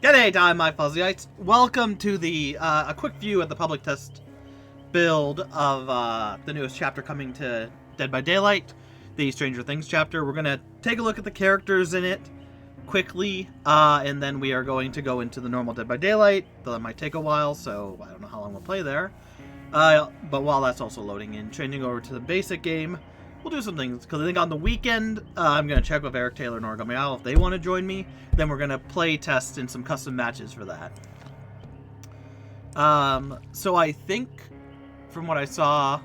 G'day, time, my Fuzzyites. Welcome to the a quick view of the public test build of the newest chapter coming to Dead by Daylight, the Stranger Things chapter. We're gonna take a look at the characters in it quickly, and then we are going to go into the normal Dead by Daylight. That might take a while, so I don't know how long we'll play there. But while that's also loading in, changing over to the basic game, we'll do some things, because I think on the weekend, I'm going to check with Eric Taylor and Origami Owl if they want to join me. Then we're going to play test in some custom matches for that. So I think, from what I saw,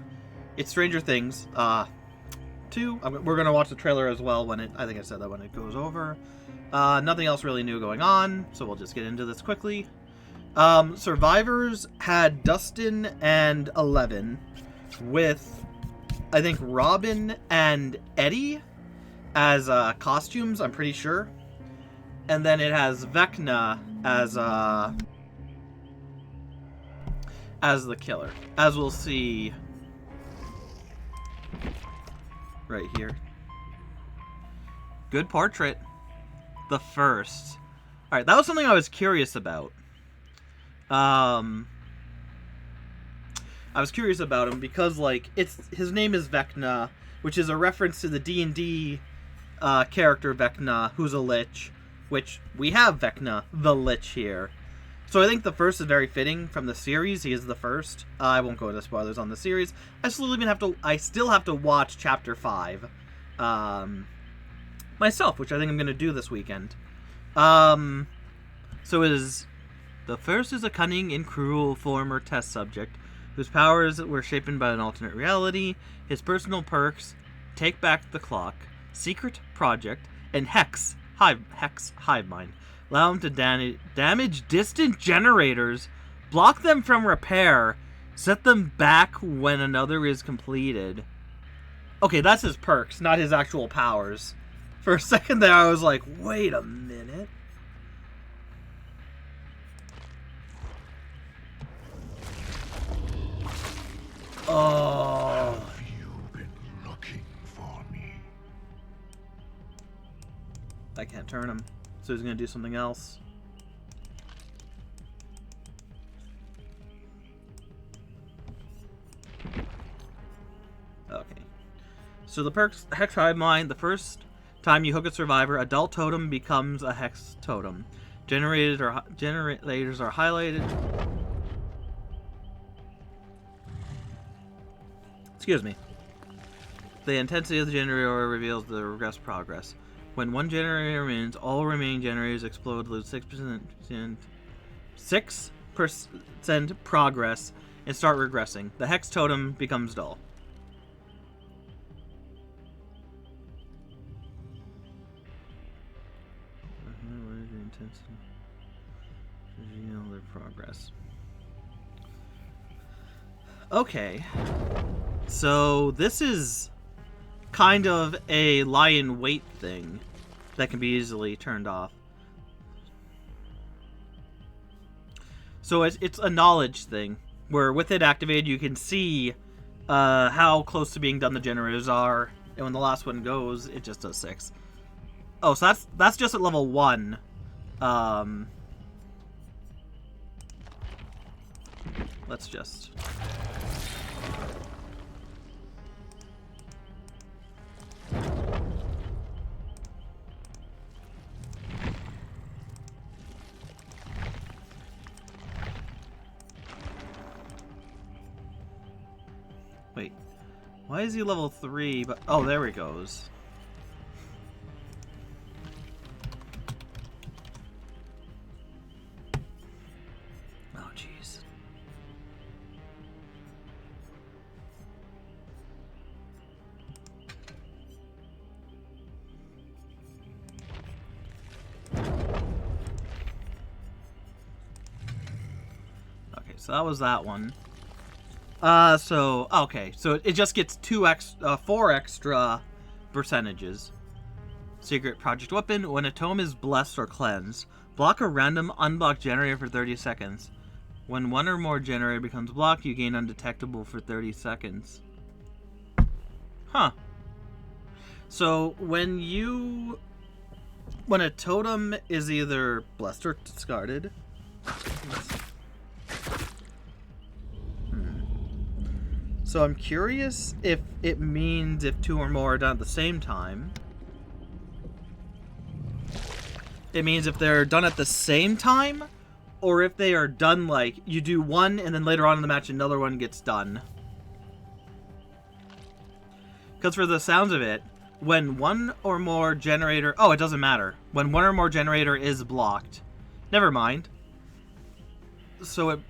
it's Stranger Things 2. We're going to watch the trailer as well when it, I think I said that when it goes over. Nothing else really new going on, so we'll just get into this quickly. Survivors had Dustin and Eleven with, I think, Robin and Eddie as costumes, I'm pretty sure. And then it has Vecna as the killer, as we'll see right here. Good portrait. The first. Alright, that was something I was curious about. I was curious about him because, like, his name is Vecna, which is a reference to the D&D character Vecna, who's a lich, which we have Vecna, the lich, here. So I think the first is very fitting from the series. He is the first. I won't go into spoilers on the series. I still have to watch Chapter 5 myself, which I think I'm going to do this weekend. So the first is a cunning and cruel former test subject whose powers were shaped by an alternate reality. His personal perks: Take Back the Clock, Secret Project, and Hex Hive Mind. Allow him to damage distant generators, block them from repair, set them back when another is completed. Okay, that's his perks, not his actual powers. For a second there, I was like, wait a minute. Oh. Have you been looking for me? I can't turn him, so he's gonna do something else. Okay. So the perks: Hex Hive Mind. The first time you hook a survivor, adult totem becomes a hex totem. Generators are highlighted. Excuse me. The intensity of the generator reveals the regress progress. When one generator remains, all remaining generators explode, lose 6% progress, and start regressing. The hex totem becomes dull. Their progress. Okay. So this is kind of a lie in wait thing that can be easily turned off. So it's a knowledge thing where with it activated you can see how close to being done the generators are, and when the last one goes it just does 6. Oh, so that's just at level 1. Let's just... Wait, why is he level 3? But oh, there he goes. Oh, jeez. Okay, so that was that one. Okay, so it just gets 4 extra percentages. Secret Project Weapon. When a tome is blessed or cleansed, block a random unblocked generator for 30 seconds. When one or more generator becomes blocked, you gain undetectable for 30 seconds. Huh. So when you when a totem is either blessed or discarded. So I'm curious if it means if 2 or more are done at the same time. It means if they're done at the same time, or if they are done like you do one and then later on in the match another one gets done. Because for the sounds of it, when one or more generator... Oh, it doesn't matter. When one or more generator is blocked. Never mind. So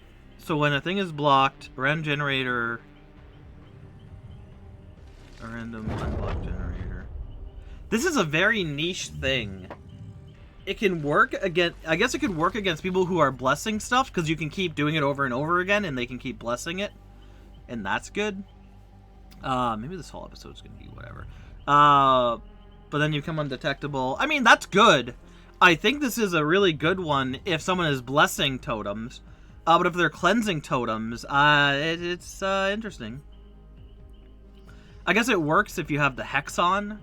when a thing is blocked, random generator... A random unblocked generator. This is a very niche thing. It can work against... I guess it could work against people who are blessing stuff, because you can keep doing it over and over again, and they can keep blessing it. And that's good. Maybe this whole episode's gonna be whatever. But then you come undetectable. I mean, that's good. I think this is a really good one if someone is blessing totems. But if they're cleansing totems, it's interesting. I guess it works if you have the hex on.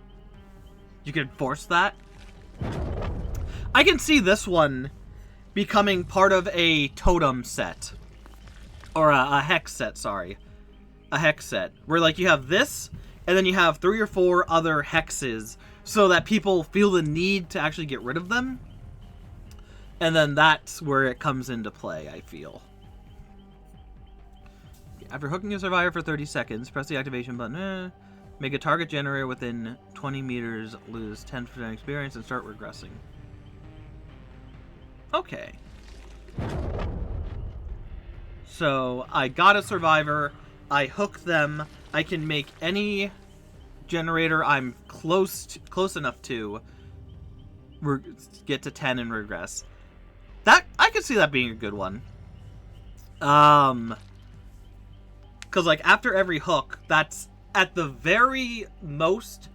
You could force that. I can see this one becoming part of a totem set. Or a hex set, sorry. A hex set. Where, like, you have this, and then you have 3 or 4 other hexes, so that people feel the need to actually get rid of them. And then that's where it comes into play, I feel. After hooking a survivor for 30 seconds, press the activation button. Make a target generator within 20 meters lose 10% experience and start regressing. Okay. So, I got a survivor. I hook them. I can make any generator I'm close enough to get to 10 and regress. That I could see that being a good one. Because, like, after every hook, that's at the very most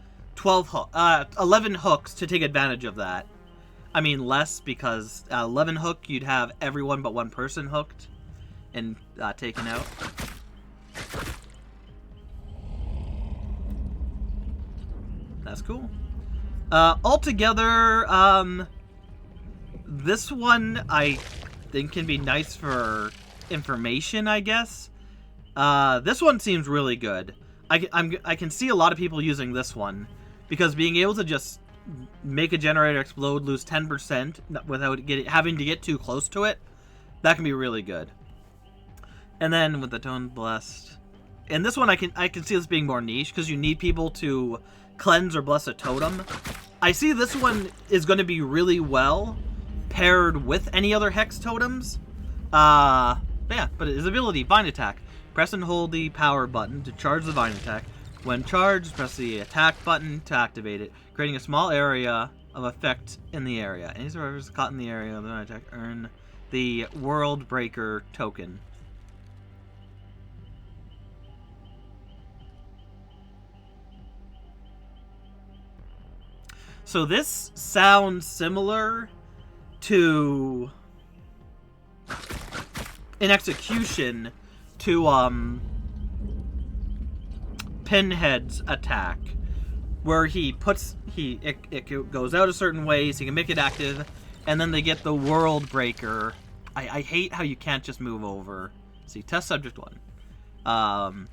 11 hooks to take advantage of that. I mean, less, because 11 hook, you'd have everyone but one person hooked and taken out. That's cool. Altogether, this one I think can be nice for information, I guess. This one seems really good. I can see a lot of people using this one, because being able to just make a generator explode, lose 10% without having to get too close to it, that can be really good. And then with the tone blessed, and this one I can see this being more niche, because you need people to cleanse or bless a totem. I see this one is going to be really well paired with any other hex totems. Yeah, but his ability, Vine Attack. Press and hold the power button to charge the Vine Attack. When charged, press the attack button to activate it, creating a small area of effect in the area. Any survivors caught in the area of the Vine Attack earn the World Breaker token. So this sounds similar to, in execution, to Pinhead's attack, where it goes out a certain way so you can make it active, and then they get the World Breaker. I hate how you can't just move over. See, test subject 1.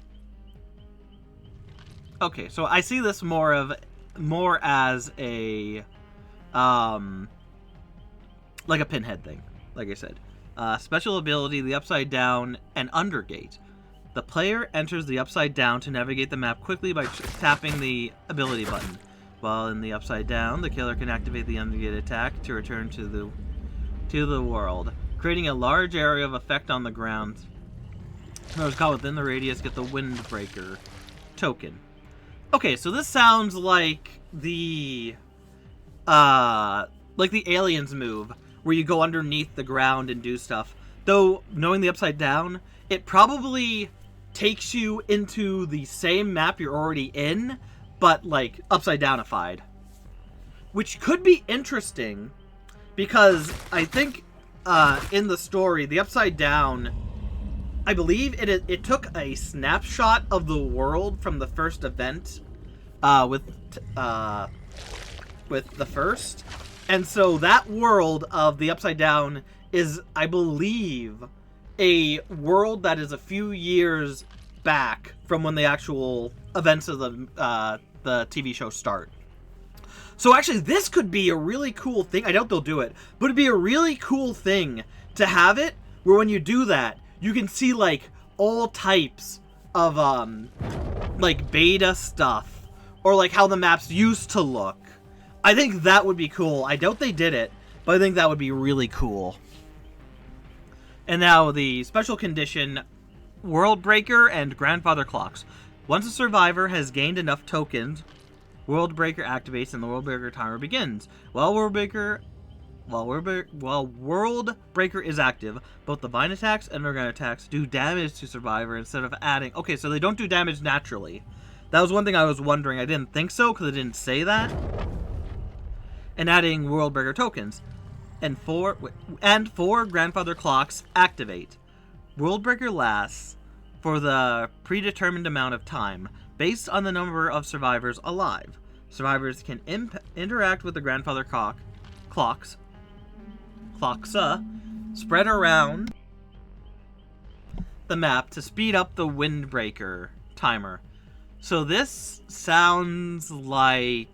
Okay, so I see this more as a like a Pinhead thing, like I said. Special ability, the Upside Down and Undergate. The player enters the Upside Down to navigate the map quickly by tapping the ability button. While in the Upside Down, the killer can activate the Undergate attack to return to the world, creating a large area of effect on the ground. Those caught within the radius get the Windbreaker token. Okay, so this sounds like the Aliens move, where you go underneath the ground and do stuff. Though, knowing the Upside Down, it probably takes you into the same map you're already in, but, like, upside downified. Which could be interesting, because I think, in the story, the Upside Down, I believe it took a snapshot of the world from the first event, with the first, And so that world of the Upside Down is, I believe, a world that is a few years back from when the actual events of the TV show start. So actually, this could be a really cool thing. I doubt they'll do it, but it'd be a really cool thing to have it where when you do that, you can see like all types of like beta stuff or like how the maps used to look. I think that would be cool. I doubt they did it, but I think that would be really cool. And now the special condition, World Breaker and Grandfather Clocks. Once a survivor has gained enough tokens, World Breaker activates and the World Breaker timer begins. While World Breaker is active, both divine attacks and underground attacks do damage to survivor instead of adding... Okay, so they don't do damage naturally. That was one thing I was wondering. I didn't think so because it didn't say that. And adding World Breaker tokens. And four Grandfather Clocks activate. World Breaker lasts for the predetermined amount of time, based on the number of survivors alive. Survivors can interact with the Grandfather Clocks spread around the map to speed up the Windbreaker timer. So this sounds like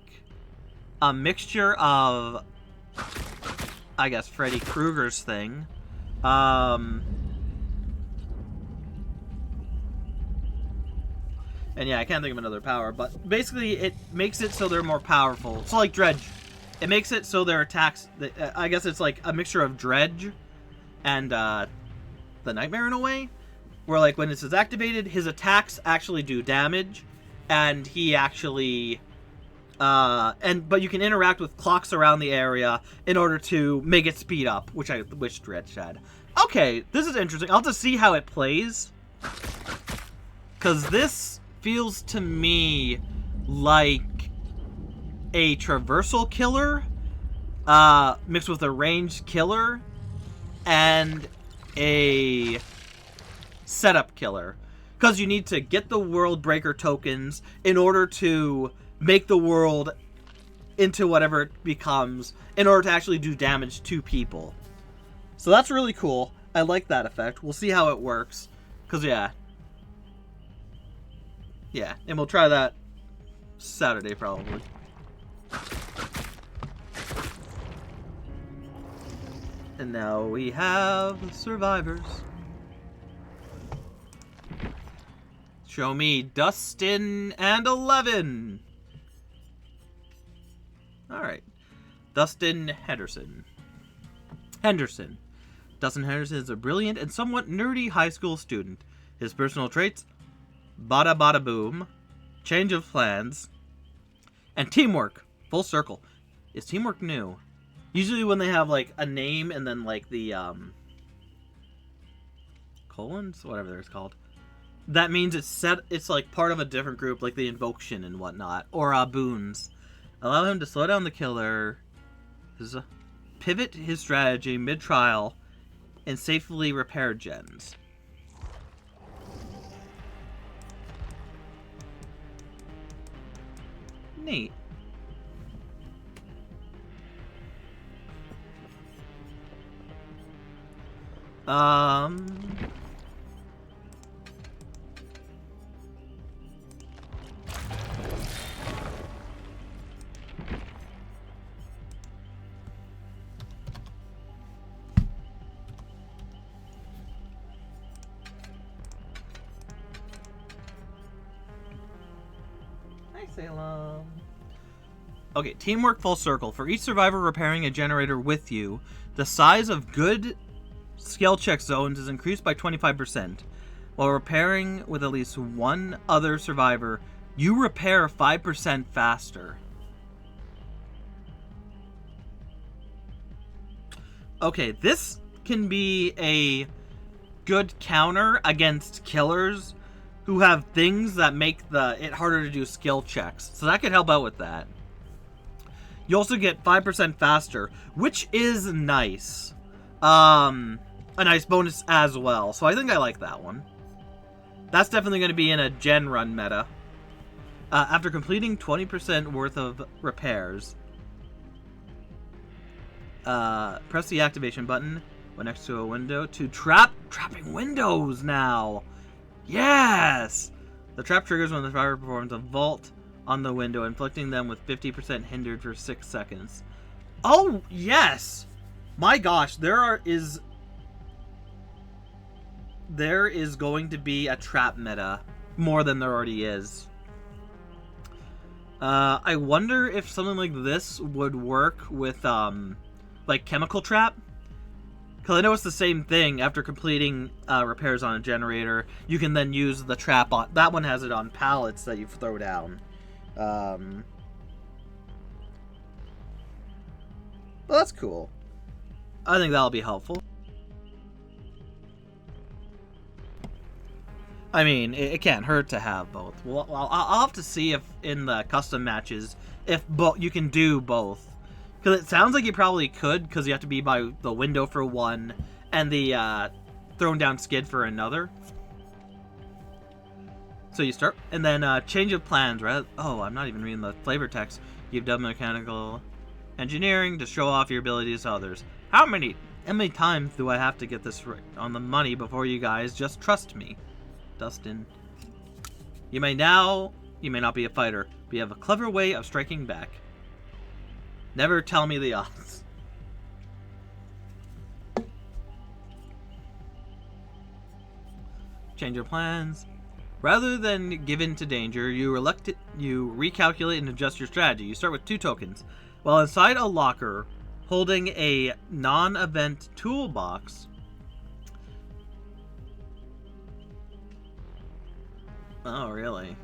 a mixture of, I guess, Freddy Krueger's thing. And yeah, I can't think of another power, but basically it makes it so they're more powerful. So like Dredge. It makes it so their attacks, I guess it's like a mixture of Dredge and the Nightmare in a way. Where like when this is activated, his attacks actually do damage. And he actually... but you can interact with clocks around the area in order to make it speed up, which I wish Dredge had. Okay, this is interesting. I'll have to see how it plays. Because this feels to me like a traversal killer mixed with a ranged killer and a setup killer. Because you need to get the World Breaker tokens in order to make the world into whatever it becomes in order to actually do damage to people. So that's really cool. I like that effect. We'll see how it works. Because, yeah, and we'll try that Saturday probably. And now we have survivors. Show me Dustin and 11. Alright. Dustin Henderson. Dustin Henderson is a brilliant and somewhat nerdy high school student. His personal traits: bada bada boom, change of plans, and teamwork. Full circle. Is teamwork new? Usually when they have like a name and then like the colons, whatever it's called, that means it's like part of a different group, like the Invocation and whatnot, or boons. Allow him to slow down the killer, pivot his strategy mid-trial, and safely repair gens. Neat. Hi, Salem. Okay, teamwork full circle. For each survivor repairing a generator with you, the size of good skill check zones is increased by 25%. While repairing with at least one other survivor, you repair 5% faster. Okay, this can be a good counter against killers who have things that make it harder to do skill checks. So that could help out with that. You also get 5% faster, which is nice. A nice bonus as well. So I think I like that one. That's definitely going to be in a gen run meta. After completing 20% worth of repairs, Press the activation button when next to a window to trapping windows now. Yes! The trap triggers when the survivor performs a vault on the window, inflicting them with 50% hindered for 6 seconds. Oh, yes! My gosh, there is going to be a trap meta more than there already is. I wonder if something like this would work with, like, chemical trap. Because I know it's the same thing. After completing repairs on a generator, you can then use the trap on... That one has it on pallets that you throw down. Well, that's cool. I think that'll be helpful. I mean, it can't hurt to have both. Well, I'll have to see if in the custom matches, if you can do both. Because it sounds like you probably could, because you have to be by the window for one, and the thrown down skid for another. So you start, and then change of plans, right? Oh, I'm not even reading the flavor text. You've done mechanical engineering to show off your abilities to others. How many times do I have to get this right on the money before you guys just trust me? Dustin. You may not be a fighter, but you have a clever way of striking back. Never tell me the odds. Change your plans. Rather than give in to danger, you recalculate and adjust your strategy. You start with 2 tokens. While inside a locker, holding a non-event toolbox. Oh, really?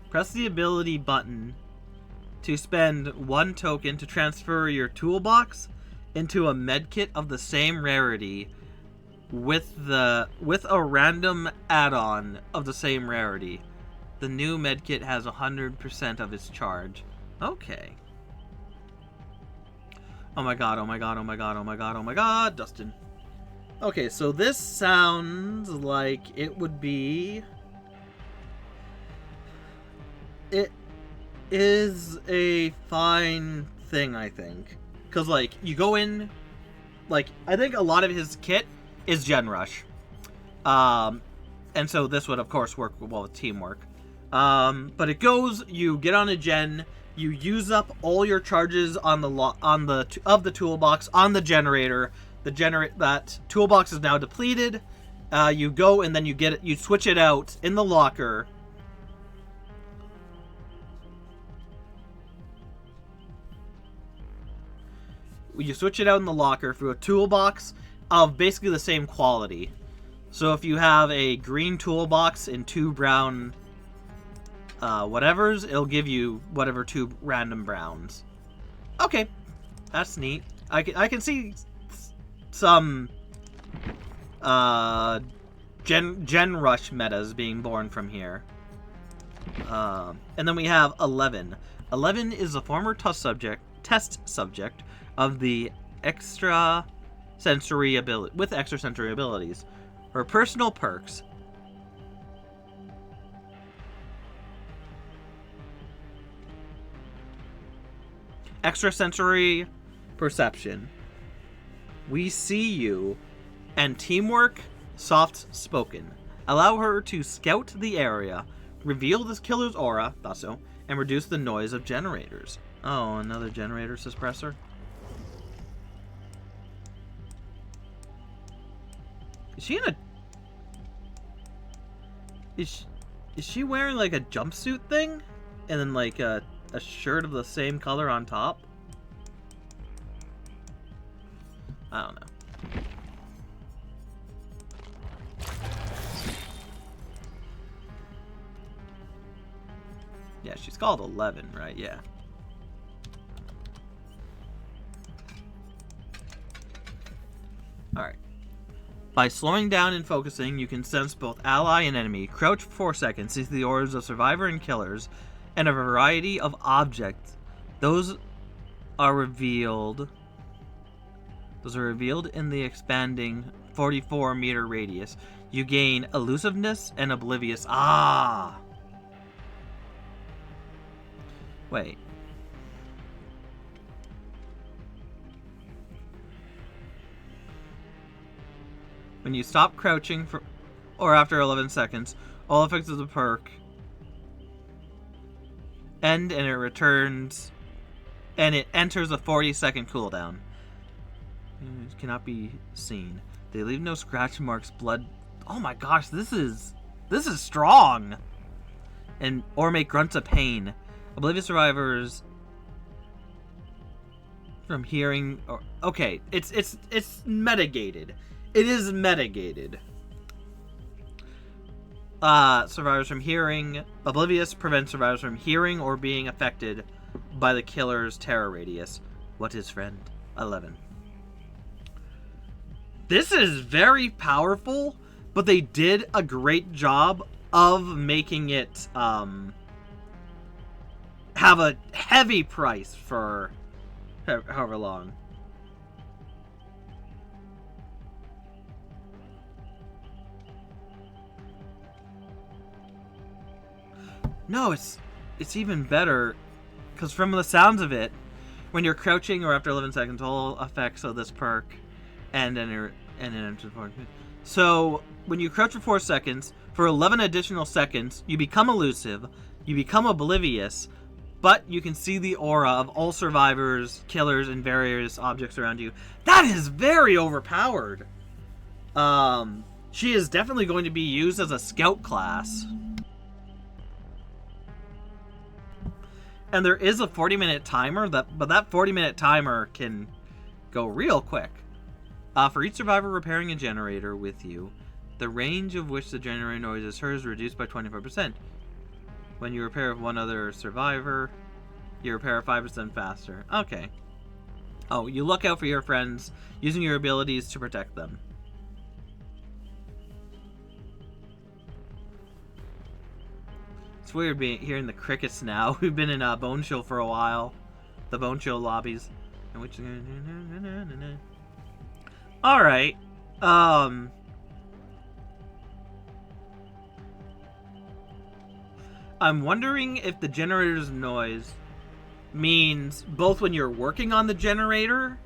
Press the ability button to spend 1 token to transfer your toolbox into a medkit of the same rarity with a random add-on of the same rarity. The new medkit has 100% of its charge. Okay. Oh my god, oh my god, oh my god, oh my god, oh my god, Dustin. Okay, so this sounds like it would be... It is a fine thing, I think. Because, like, you go in... Like, I think a lot of his kit is Gen Rush. And so this would, of course, work well with teamwork. But it goes, you get on a gen, you use up all your charges on the toolbox, on the generator. That toolbox is now depleted. You go and then you switch it out in the locker. You switch it out in the locker for a toolbox of basically the same quality. So if you have a green toolbox and 2 brown whatevers, it'll give you whatever 2 random browns. Okay, that's neat. I can see some Gen Rush metas being born from here. And then we have 11. 11 is a former test subject of the extrasensory abilities. Her personal perks. Extrasensory perception. We see you. And teamwork, soft spoken. Allow her to scout the area, reveal the killer's aura, Basso, and reduce the noise of generators. Oh, another generator suppressor. Is she in a... Is she wearing like a jumpsuit thing? And then like a shirt of the same color on top? I don't know. Yeah, she's called 11, right? Yeah. Alright. By slowing down and focusing, you can sense both ally and enemy. Crouch for 4 seconds, see the auras of survivor and killers, and a variety of objects. Those are revealed in the expanding 44-meter radius. You gain elusiveness and oblivious. Ah! Wait. When you stop crouching for, or after 11 seconds, all effects of the perk end and it returns, and it enters a 40-second cooldown. It cannot be seen. They leave no scratch marks, blood. Oh my gosh, this is strong. And or make grunts of pain. Oblivious survivors from hearing or okay, it's mitigated. It is mitigated. Survivors from hearing. Oblivious prevents survivors from hearing or being affected by the killer's terror radius. What is friend? 11. This is very powerful, but they did a great job of making it have a heavy price for however long. No, it's even better, because from the sounds of it, when you're crouching or after 11 seconds, all effects of this perk and enter. So when you crouch for 4 seconds, for 11 additional seconds, you become elusive, you become oblivious, but you can see the aura of all survivors, killers, and various objects around you. That is very overpowered. She is definitely going to be used as a scout class. And there is a 40-minute timer, but that 40-minute timer can go real quick. For each survivor repairing a generator with you, the range of which the generator noise is heard is reduced by 25%. When you repair one other survivor, you repair 5% faster. Okay. Oh, you look out for your friends, using your abilities to protect them. It's weird hearing the crickets now. We've been in Bone Show for a while. The Bone Show lobbies. Alright. I'm wondering if the generator's noise means both when you're working on the generator,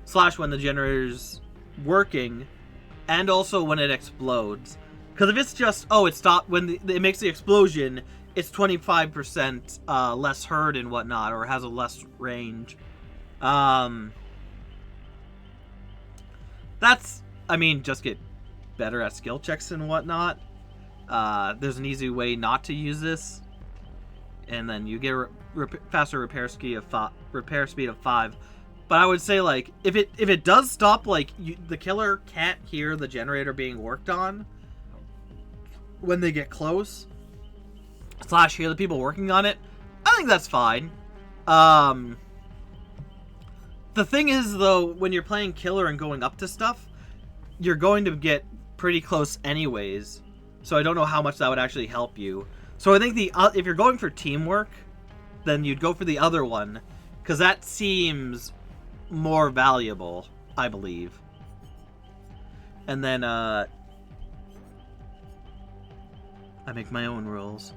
/ when the generator's working, and also when it explodes. Because if it's just, oh, it stopped when it makes the explosion, it's 25% less heard and whatnot, or has a less range. That's, I mean, just get better at skill checks and whatnot. There's an easy way not to use this, and then you get faster repair speed of 5. But I would say, like, if it does stop, like, the killer can't hear the generator being worked on when they get close, / hear the people working on it, I think that's fine. The thing is, though, when you're playing killer and going up to stuff, you're going to get pretty close anyways. So I don't know how much that would actually help you. So I think if you're going for teamwork, then you'd go for the other one, because that seems more valuable, I believe. And then I make my own rules.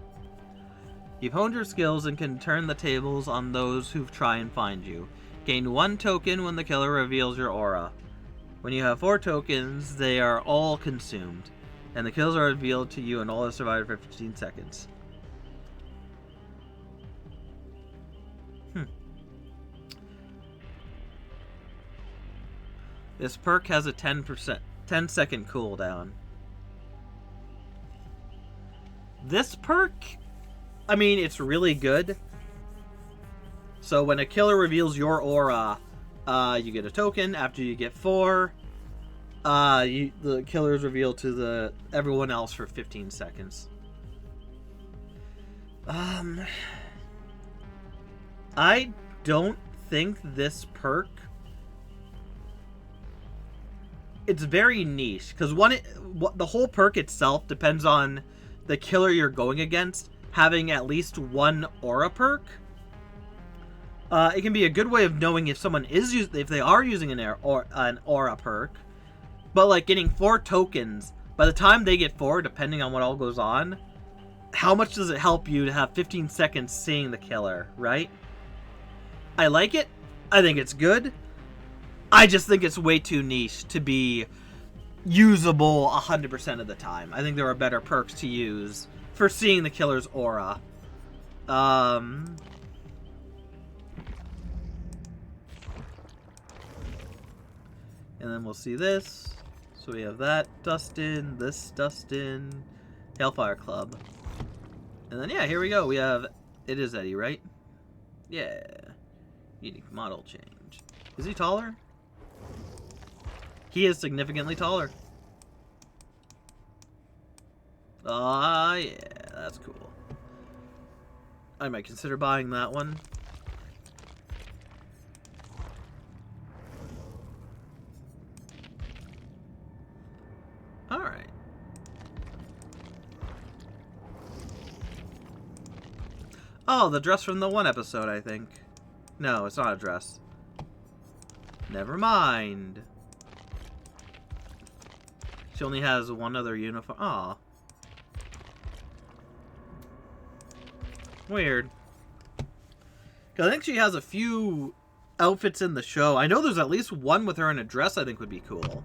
You've honed your skills and can turn the tables on those who try and find you. Gain 1 token when the killer reveals your aura. When you have 4 tokens, they are all consumed, and the kills are revealed to you and all have survived for 15 seconds. This perk has a 10-second cooldown. This perk, I mean, it's really good. So when a killer reveals your aura, you get a token. After you get 4, the killer is revealed to everyone else for 15 seconds. I don't think this perk, it's very niche, because the whole perk itself depends on the killer you're going against having at least 1 aura perk. It can be a good way of knowing if someone if they are using an aura perk. But like getting 4 tokens, by the time they get 4, depending on what all goes on, how much does it help you to have 15 seconds seeing the killer, right? I like it. I think it's good. I just think it's way too niche to be usable 100% of the time. I think there are better perks to use for seeing the killer's aura. And then we'll see this. So we have that Dustin, this Dustin, Hellfire Club. And then, yeah, here we go. We have... It is Eddie, right? Yeah. Unique model change. Is he taller? He is significantly taller. Ah, yeah. That's cool. I might consider buying that one. Alright. Oh, the dress from the one episode, I think. No, it's not a dress. Never mind. She only has one other uniform. Aw. Weird. Because I think she has a few outfits in the show. I know there's at least one with her in a dress I think would be cool.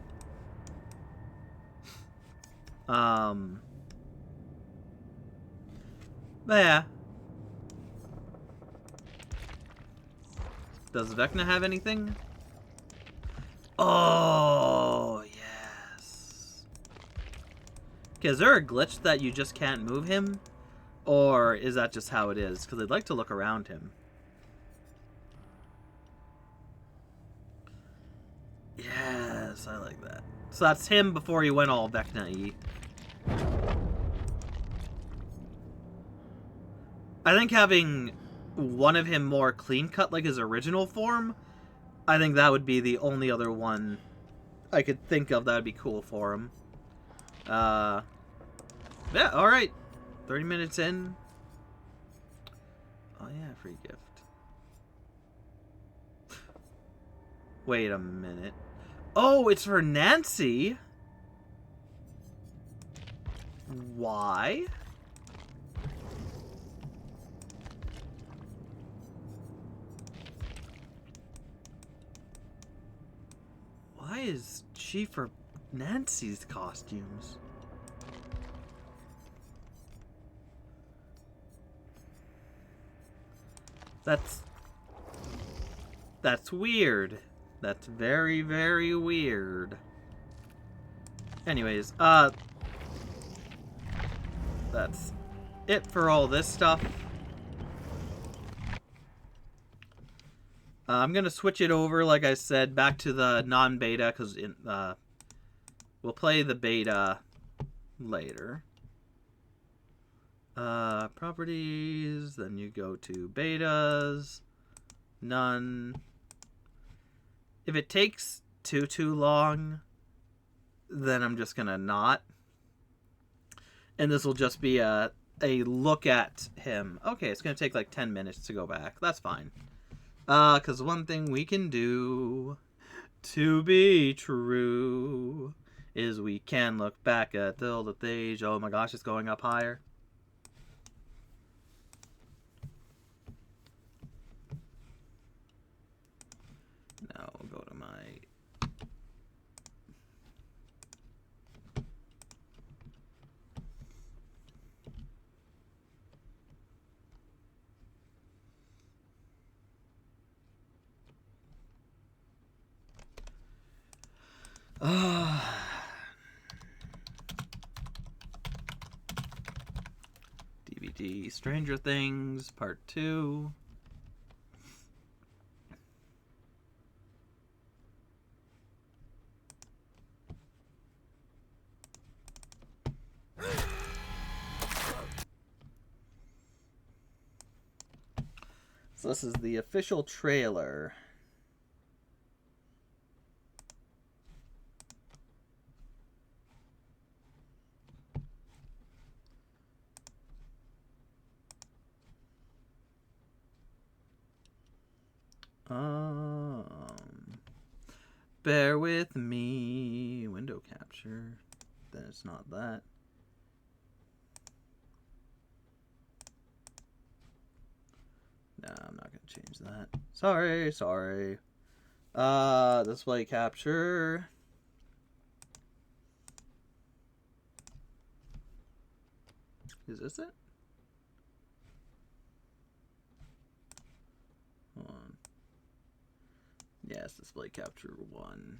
But yeah. Does Vecna have anything? Oh, yes. Okay, is there a glitch that you just can't move him? Or is that just how it is? Because I'd like to look around him. Yes, I like that. So that's him before he went all Vecna-y. I think having one of him more clean-cut like his original form, I think that would be the only other one I could think of that would be cool for him. Yeah, alright. 30 minutes in. Oh yeah, free gift. Wait a minute. Oh, it's for Nancy? Why? Why is she for Nancy's costumes? That's weird. That's very, very weird. Anyways, that's it for all this stuff. I'm gonna switch it over, like I said, back to the non-beta, because we'll play the beta later. Properties, then you go to betas, none. If it takes too long, then I'm just gonna not. And this will just be a look at him. Okay, it's gonna take like 10 minutes to go back. That's fine. Because one thing we can do to be true is we can look back at the stage. Oh my gosh, it's going up higher. Now we'll go to my... DVD Stranger Things Part 2. So this is the official trailer. Bear with me. Window capture. Then it's not that. No, I'm not gonna change that. Sorry. Display capture. Is this it? Hold on. Yes, display capture 1.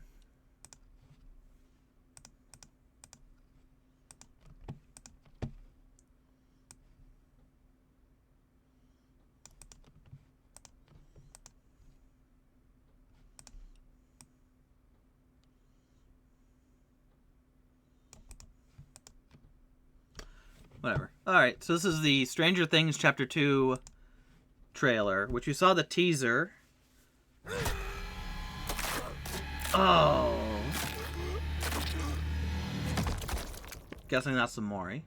Whatever. Alright, so this is the Stranger Things Chapter 2 trailer, which you saw the teaser. Oh. Guessing that's the Mori.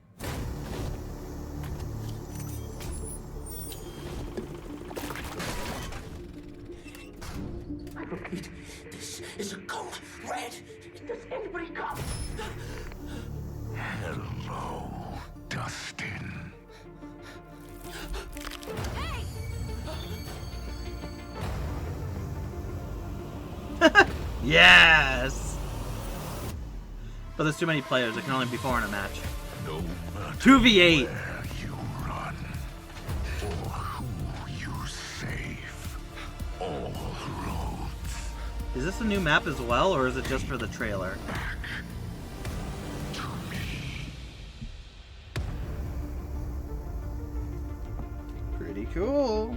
I repeat, this is a code red. Does anybody come? Hello, Dustin. Yes! But there's too many players. It can only be 4 in a match. No matter 2v8. where you run or who you save, all roads Is this a new map as well, or is it just for the trailer? back to me. Pretty cool.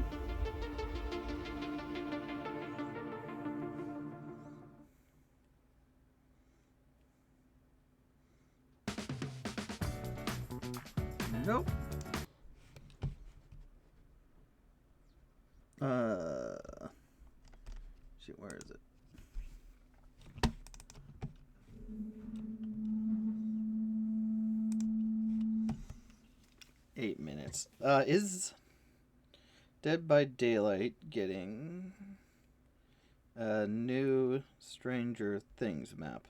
Nope. Shoot, where is it? Eight minutes. Is Dead by Daylight getting a new Stranger Things map?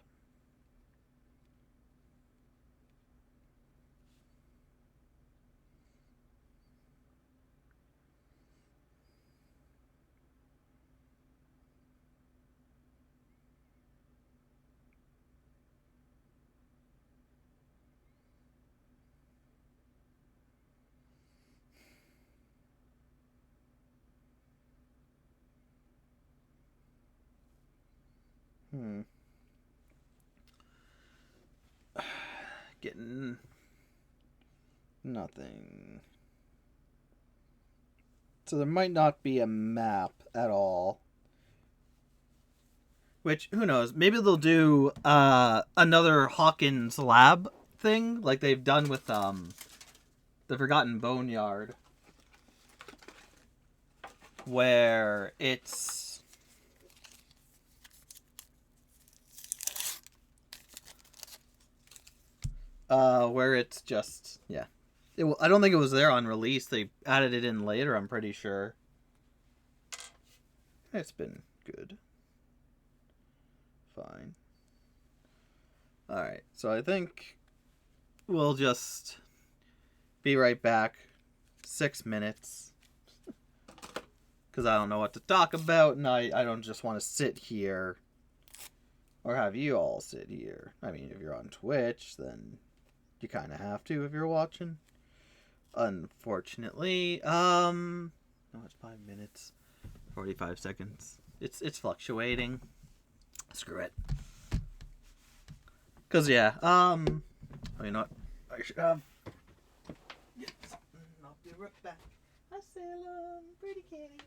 Getting nothing. So there might not be a map at all. Which, who knows? Maybe they'll do another Hawkins Lab thing, like they've done with the Forgotten Boneyard, where it's just, yeah. I don't think it was there on release. They added it in later, I'm pretty sure. It's been good. Fine. Alright, so I think we'll just be right back. 6 minutes. Because I don't know what to talk about, and I don't just want to sit here. Or have you all sit here. I mean, if you're on Twitch, then you kind of have to if you're watching. Unfortunately, no, it's 5 minutes, 45 seconds. It's fluctuating. Screw it. Cause yeah, oh, you know what? I should have. Get something. I'll be right back. I sail on, pretty kitty.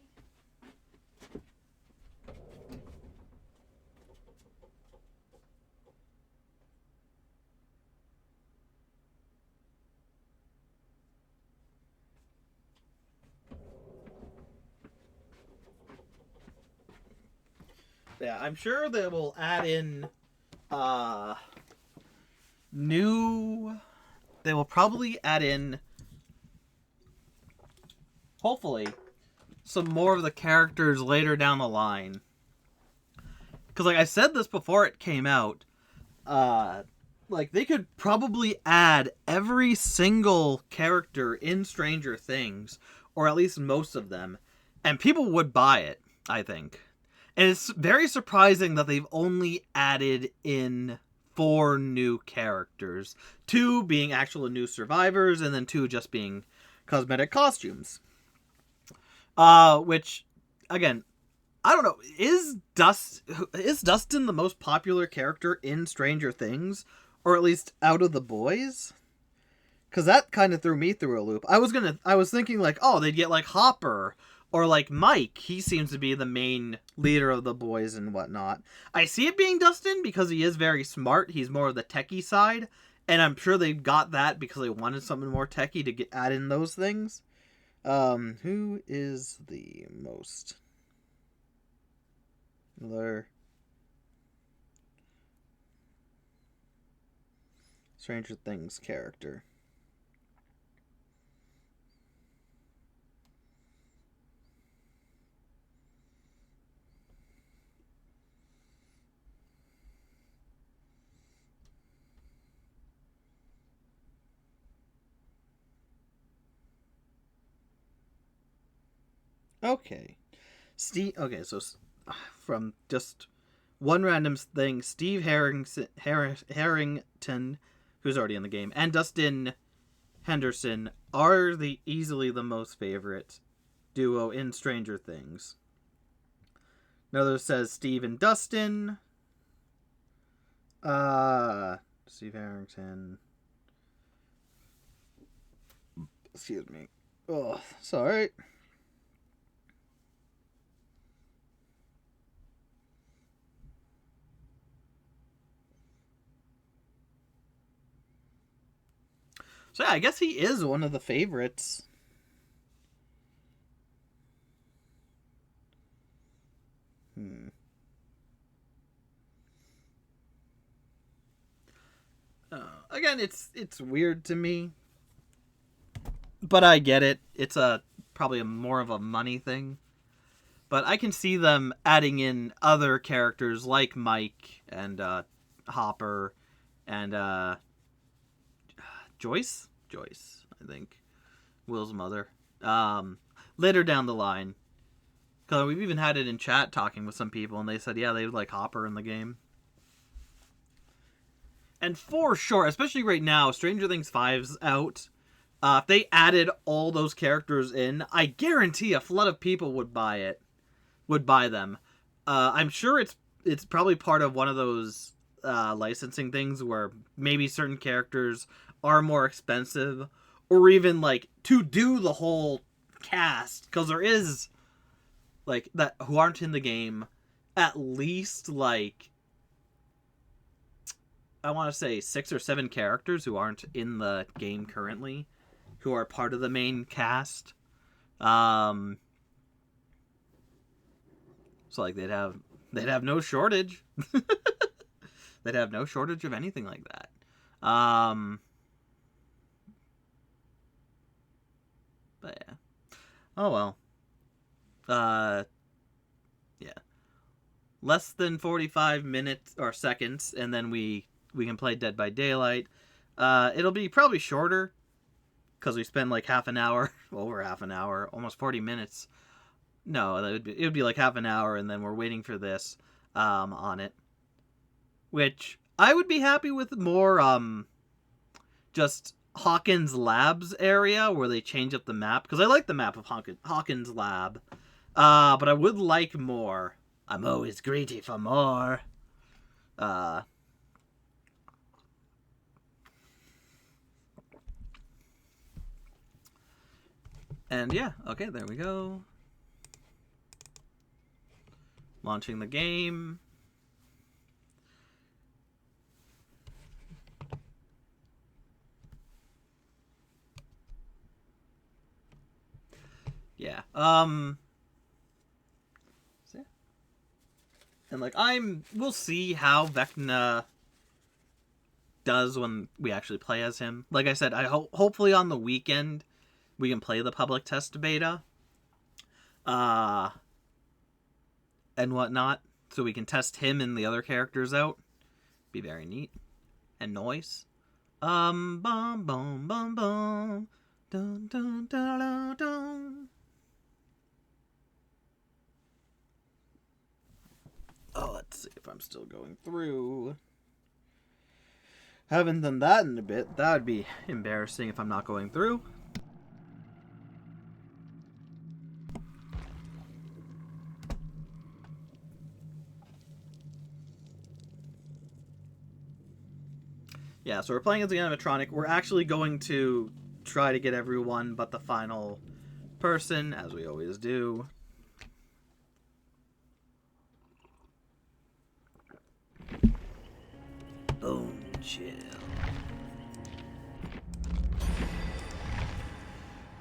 Yeah, I'm sure they will add in they will probably add in, hopefully, some more of the characters later down the line. Because like I said this before it came out, like they could probably add every single character in Stranger Things, or at least most of them, and people would buy it, I think. And it's very surprising that they've only added in 4 new characters. 2 being actual new survivors, and then 2 just being cosmetic costumes. Which, again, I don't know, is Dustin the most popular character in Stranger Things? Or at least out of the boys? Because that kind of threw me through a loop. I was thinking like, oh, they'd get like Hopper or like Mike. He seems to be the main leader of the boys and whatnot. I see it being Dustin because he is very smart. He's more of the techie side. And I'm sure they got that because they wanted something more techie to add in those things. Who is the most Stranger Things character? Okay. Okay, so from just one random thing, Steve Harrington, who's already in the game, and Dustin Henderson are easily the most favorite duo in Stranger Things. Another says Steve and Dustin. Steve Harrington. Excuse me. Oh, sorry. So yeah, I guess he is one of the favorites. Again, it's weird to me, but I get it. It's probably more of a money thing. But I can see them adding in other characters like Mike and Hopper and Joyce, I think, Will's mother. Later down the line, because we've even had it in chat talking with some people, and they said, yeah, they would like Hopper in the game. And for sure, especially right now, Stranger Things 5's out. If they added all those characters in, I guarantee a flood of people would buy them. I'm sure it's probably part of one of those licensing things where maybe certain characters are more expensive, or even like to do the whole cast, because there is like that who aren't in the game, at least like I want to say 6 or 7 characters who aren't in the game currently, who are part of the main cast. So like they'd have no shortage. They'd have no shortage of anything like that. But yeah. Oh well. Yeah. Less than 45 minutes or seconds, and then we can play Dead by Daylight. It'll be probably shorter because we spend like half an hour, over half an hour, almost 40 minutes. No, it would be like half an hour, and then we're waiting for this on it. Which I would be happy with more just Hawkins Labs area where they change up the map, because I like the map of Hawkins Lab. But I would like more. I'm always greedy for more. And yeah, okay, there we go. Launching the game. Yeah. So yeah. And like we'll see how Vecna does when we actually play as him. Like I said, hopefully on the weekend we can play the public test beta. And whatnot, so we can test him and the other characters out. Be very neat. And noise. Bum bum bum bum. Dun dun dun dun dun. Oh, let's see if I'm still going through. Haven't done that in a bit. That would be embarrassing if I'm not going through. Yeah, so we're playing as the animatronic. We're actually going to try to get everyone but the final person, as we always do. Bone chill.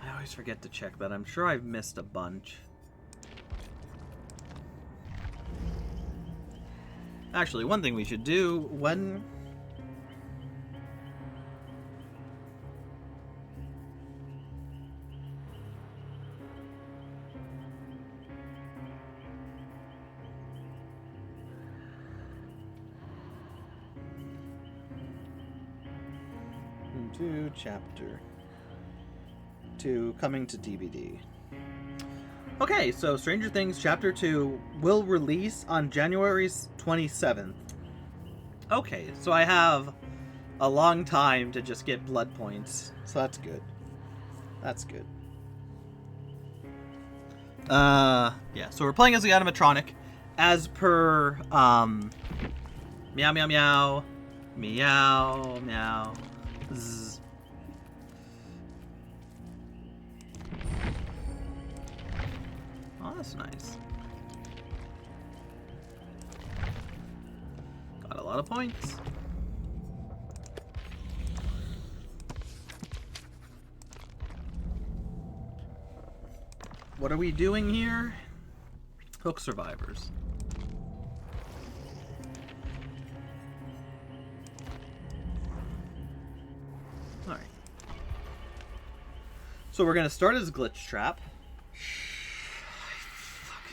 I always forget to check that. I'm sure I've missed a bunch. Actually, one thing we should do when... to Chapter 2 coming to DVD. Okay, so Stranger Things Chapter 2 will release on January 27th. Okay, so I have a long time to just get blood points, so that's good. That's good. Yeah, so we're playing as the animatronic, as per, meow meow meow, meow meow, zzz. Oh, that's nice. Got a lot of points. What are we doing here? Hook survivors. Alright. So we're gonna start as Glitch Trap.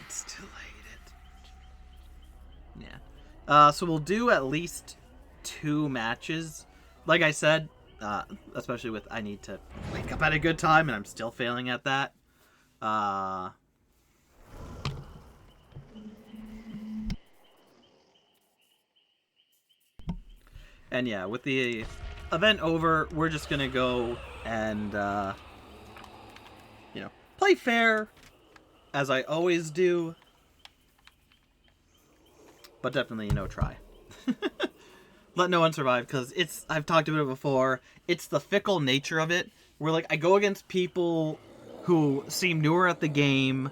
Still hate it. Yeah. So we'll do at least 2 matches. Like I said, especially with I need to wake up at a good time, and I'm still failing at that. And yeah, with the event over, we're just gonna go and, you know, play fair, as I always do. But definitely, you know, try. Let no one survive, because it's, I've talked about it before, it's the fickle nature of it, where, like, I go against people who seem newer at the game,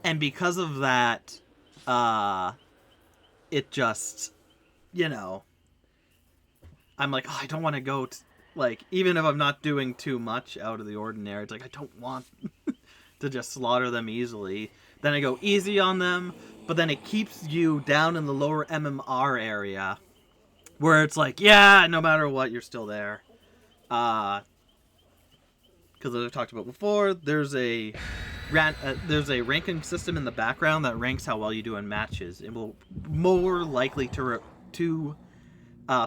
and because of that, it just, you know, I'm like, oh, I don't want to go, like, even if I'm not doing too much out of the ordinary, it's like, I don't want to just slaughter them easily. Then I go easy on them, but then it keeps you down in the lower MMR area, where it's like, yeah, no matter what, you're still there. Because as I've talked about before, there's a ranking system in the background that ranks how well you do in matches. It will more likely to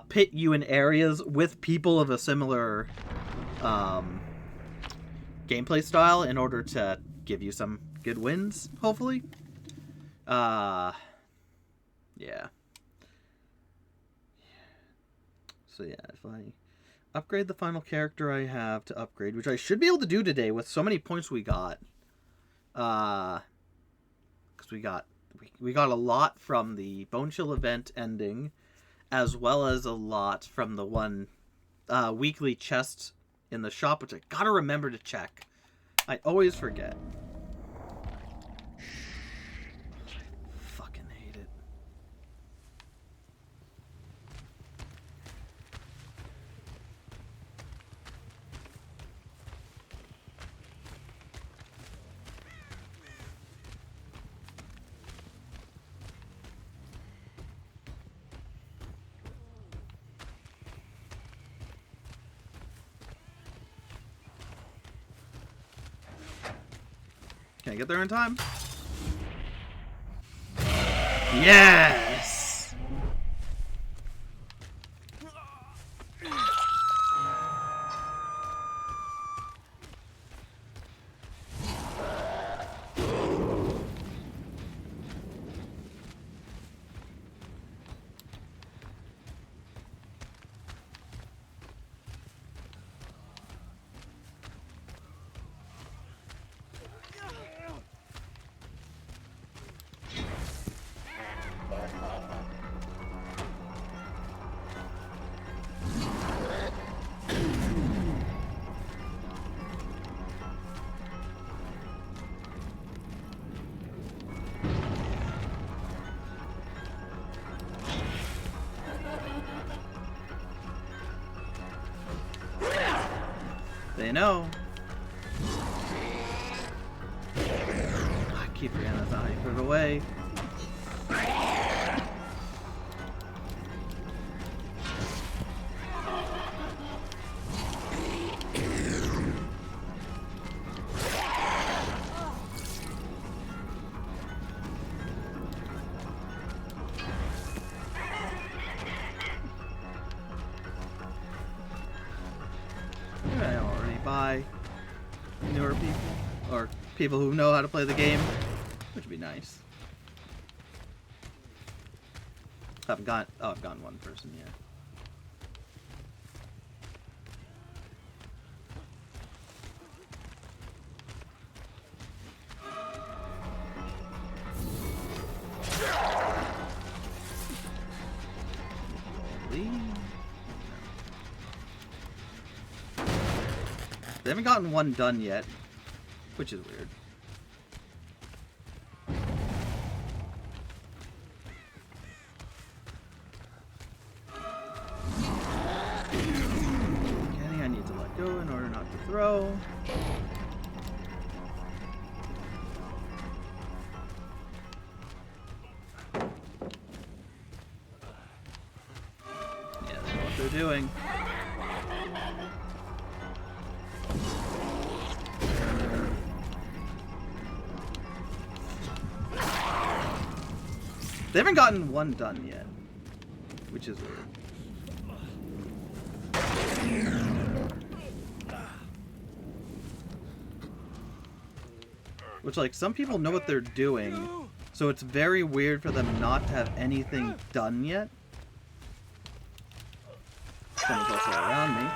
pit you in areas with people of a similar gameplay style in order to give you some good wins, hopefully. Yeah. So yeah, if I upgrade the final character I have to upgrade, which I should be able to do today with so many points we got. Because we got a lot from the Bone Chill event ending, as well as a lot from the one weekly chest in the shop, which I gotta remember to check. I always forget. Fucking hate it. Can I get there in time? Yes! They know. I keep forgetting that's not how you put it away. I already buy newer people, or people who know how to play the game, which would be nice. I've gotten one person yet. They haven't gotten one done yet, which is weird. Okay, I need to let go in order not to throw. Yeah, they know what they're doing. They haven't gotten one done yet, which is weird. Which, like, some people know what they're doing, so it's very weird for them not to have anything done yet. Someone's also around me.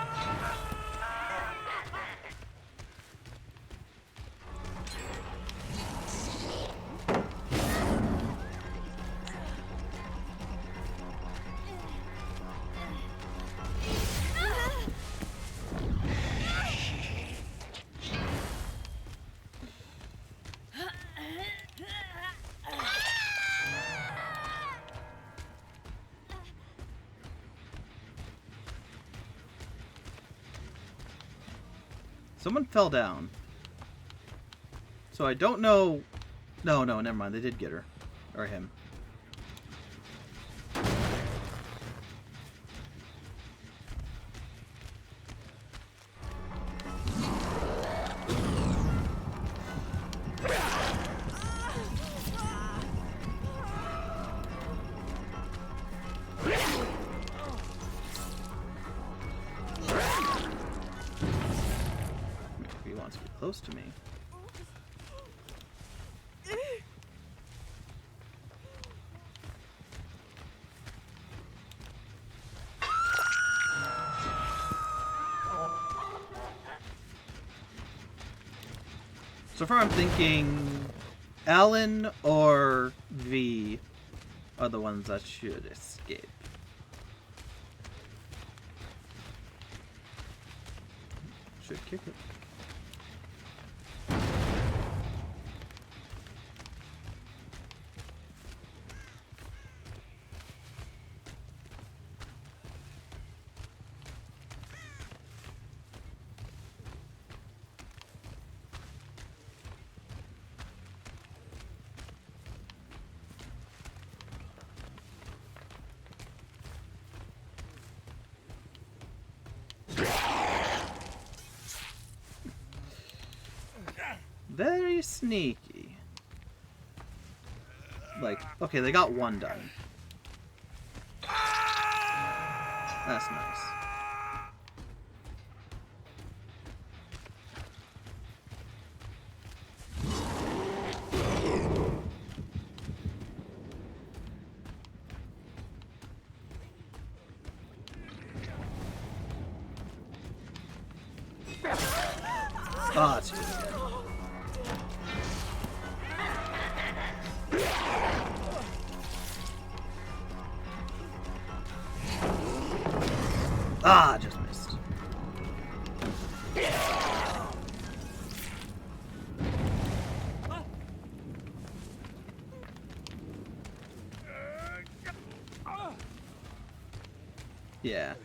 Someone fell down. So I don't know... No, never mind. They did get her. Or him. Close to me. So far I'm thinking Alan or V are the ones that should escape. Should kick it. Very sneaky. Like, okay, they got one done. That's nice. Ah, that's good. Ah, just missed. Yeah.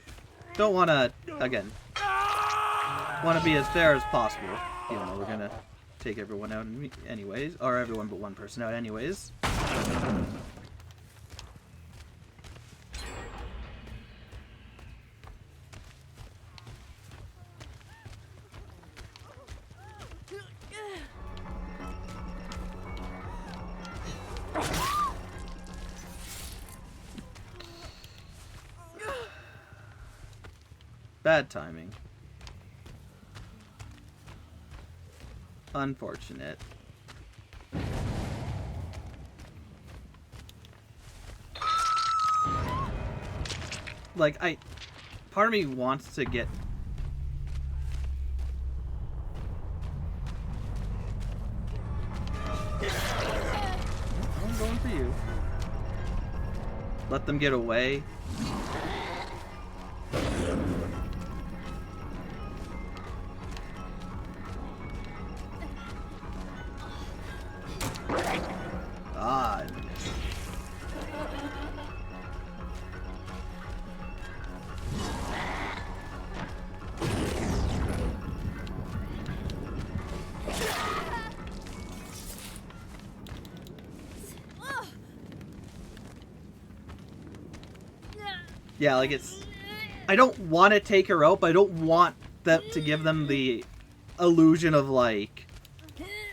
Don't want to, again. want to be as fair as possible. Even though we're gonna take everyone out anyways, or everyone but one person out anyways. Bad timing. Unfortunate. Like, part of me wants to get... I'm going for you. Let them get away. Yeah, like it's... I don't want to take her out, but I don't want that to give them the illusion of, like,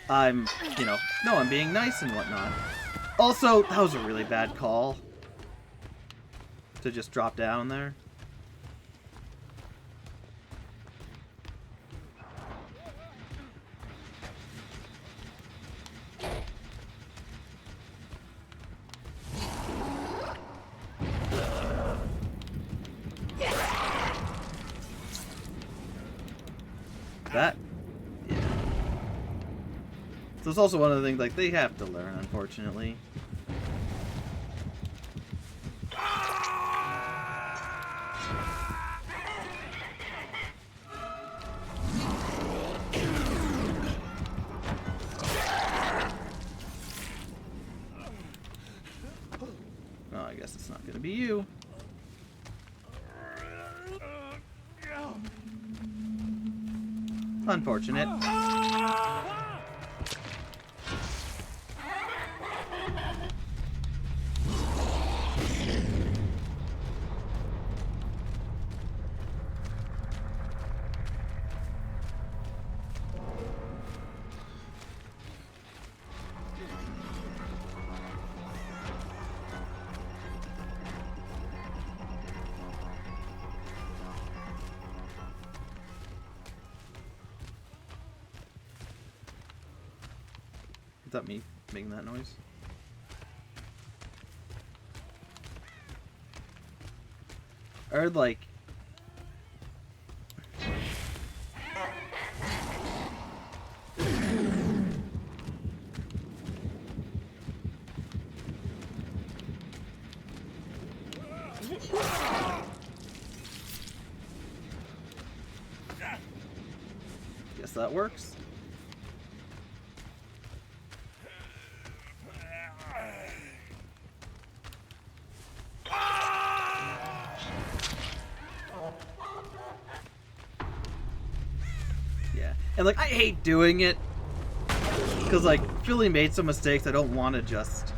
I'm, you know, no, I'm being nice and whatnot. Also, that was a really bad call. To just drop down there. That, yeah. So it's also one of the things, like, they have to learn, unfortunately. Oh, I guess it's not gonna be you. Unfortunate. Is that me making that noise? Or like... Guess that works. And, like, I hate doing it. Because, like, Philly made some mistakes. I don't want to just...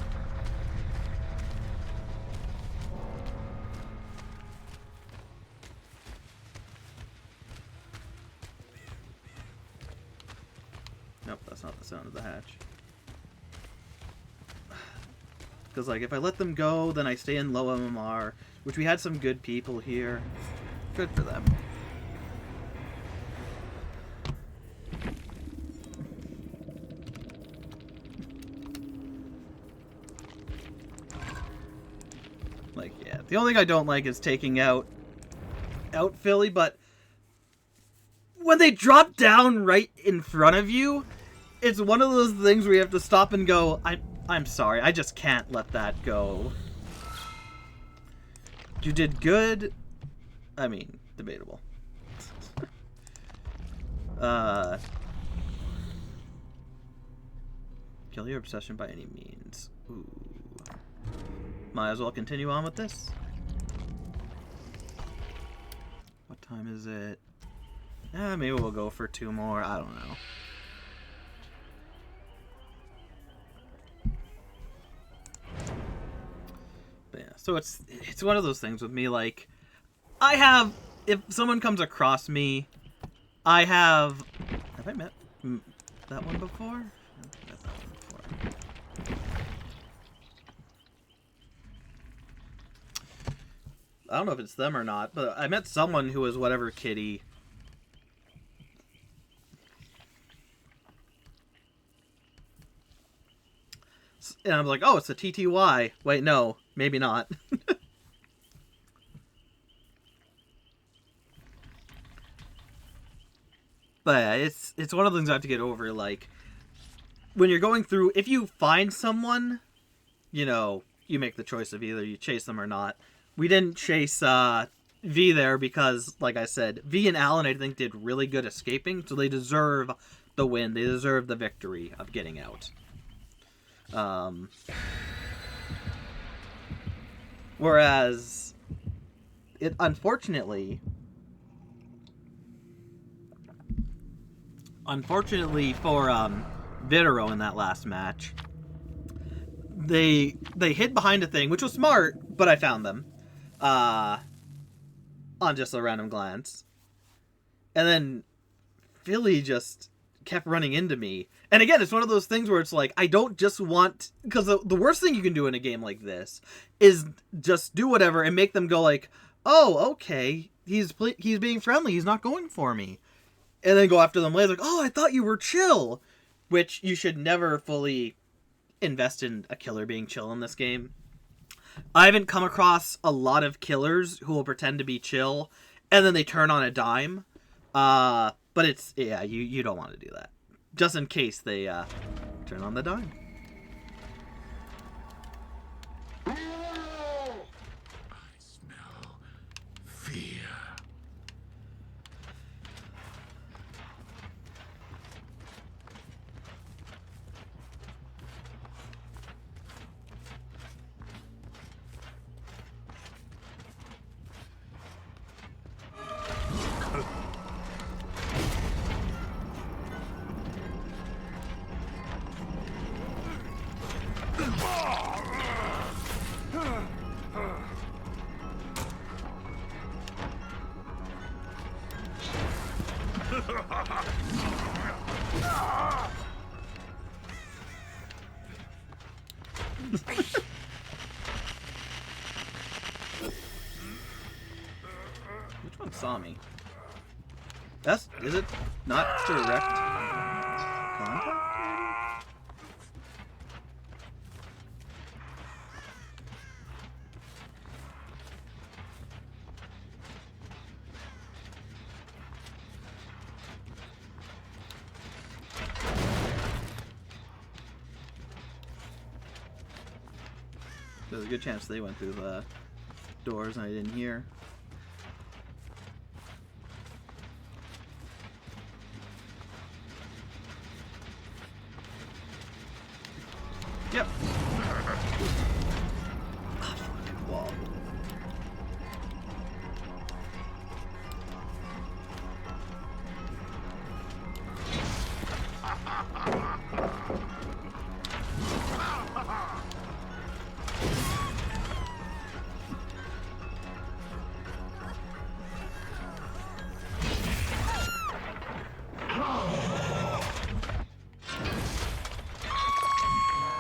Nope, that's not the sound of the hatch. Because, like, if I let them go, then I stay in low MMR. Which we had some good people here. Good for them. Like, yeah. The only thing I don't like is taking out Philly, but when they drop down right in front of you, it's one of those things where you have to stop and go, I'm sorry, I just can't let that go. You did good. I mean, debatable. Kill your obsession by any means. Ooh. Might as well continue on with this. What time is it? Maybe we'll go for 2 more. I don't know. But yeah, so it's one of those things with me. Like, I have, if someone comes across me, I have I met that one before? I've met that one before. I don't know if it's them or not, but I met someone who was whatever kitty. And I'm like, oh, it's a TTY. Wait, no, maybe not. But yeah, it's one of the things I have to get over. Like, when you're going through, if you find someone, you know, you make the choice of either you chase them or not. We didn't chase V there because, like I said, V and Alan, I think, did really good escaping, so they deserve the win. They deserve the victory of getting out. Whereas, it unfortunately for Vitero in that last match, they hid behind a thing, which was smart, but I found them on just a random glance. And then Philly just kept running into me. And again, it's one of those things where it's like, I don't just want... Because the worst thing you can do in a game like this is just do whatever and make them go like, oh, okay, he's being friendly, he's not going for me. And then go after them later like, oh, I thought you were chill. Which you should never fully invest in a killer being chill in this game. I haven't come across a lot of killers who will pretend to be chill and then they turn on a dime. But it's, yeah, you don't want to do that. Just in case they turn on the dime. I smell fear. Which one saw me? Is it not direct contact? There's a good chance they went through the doors and I didn't hear. Yep. Ah, fucking wall.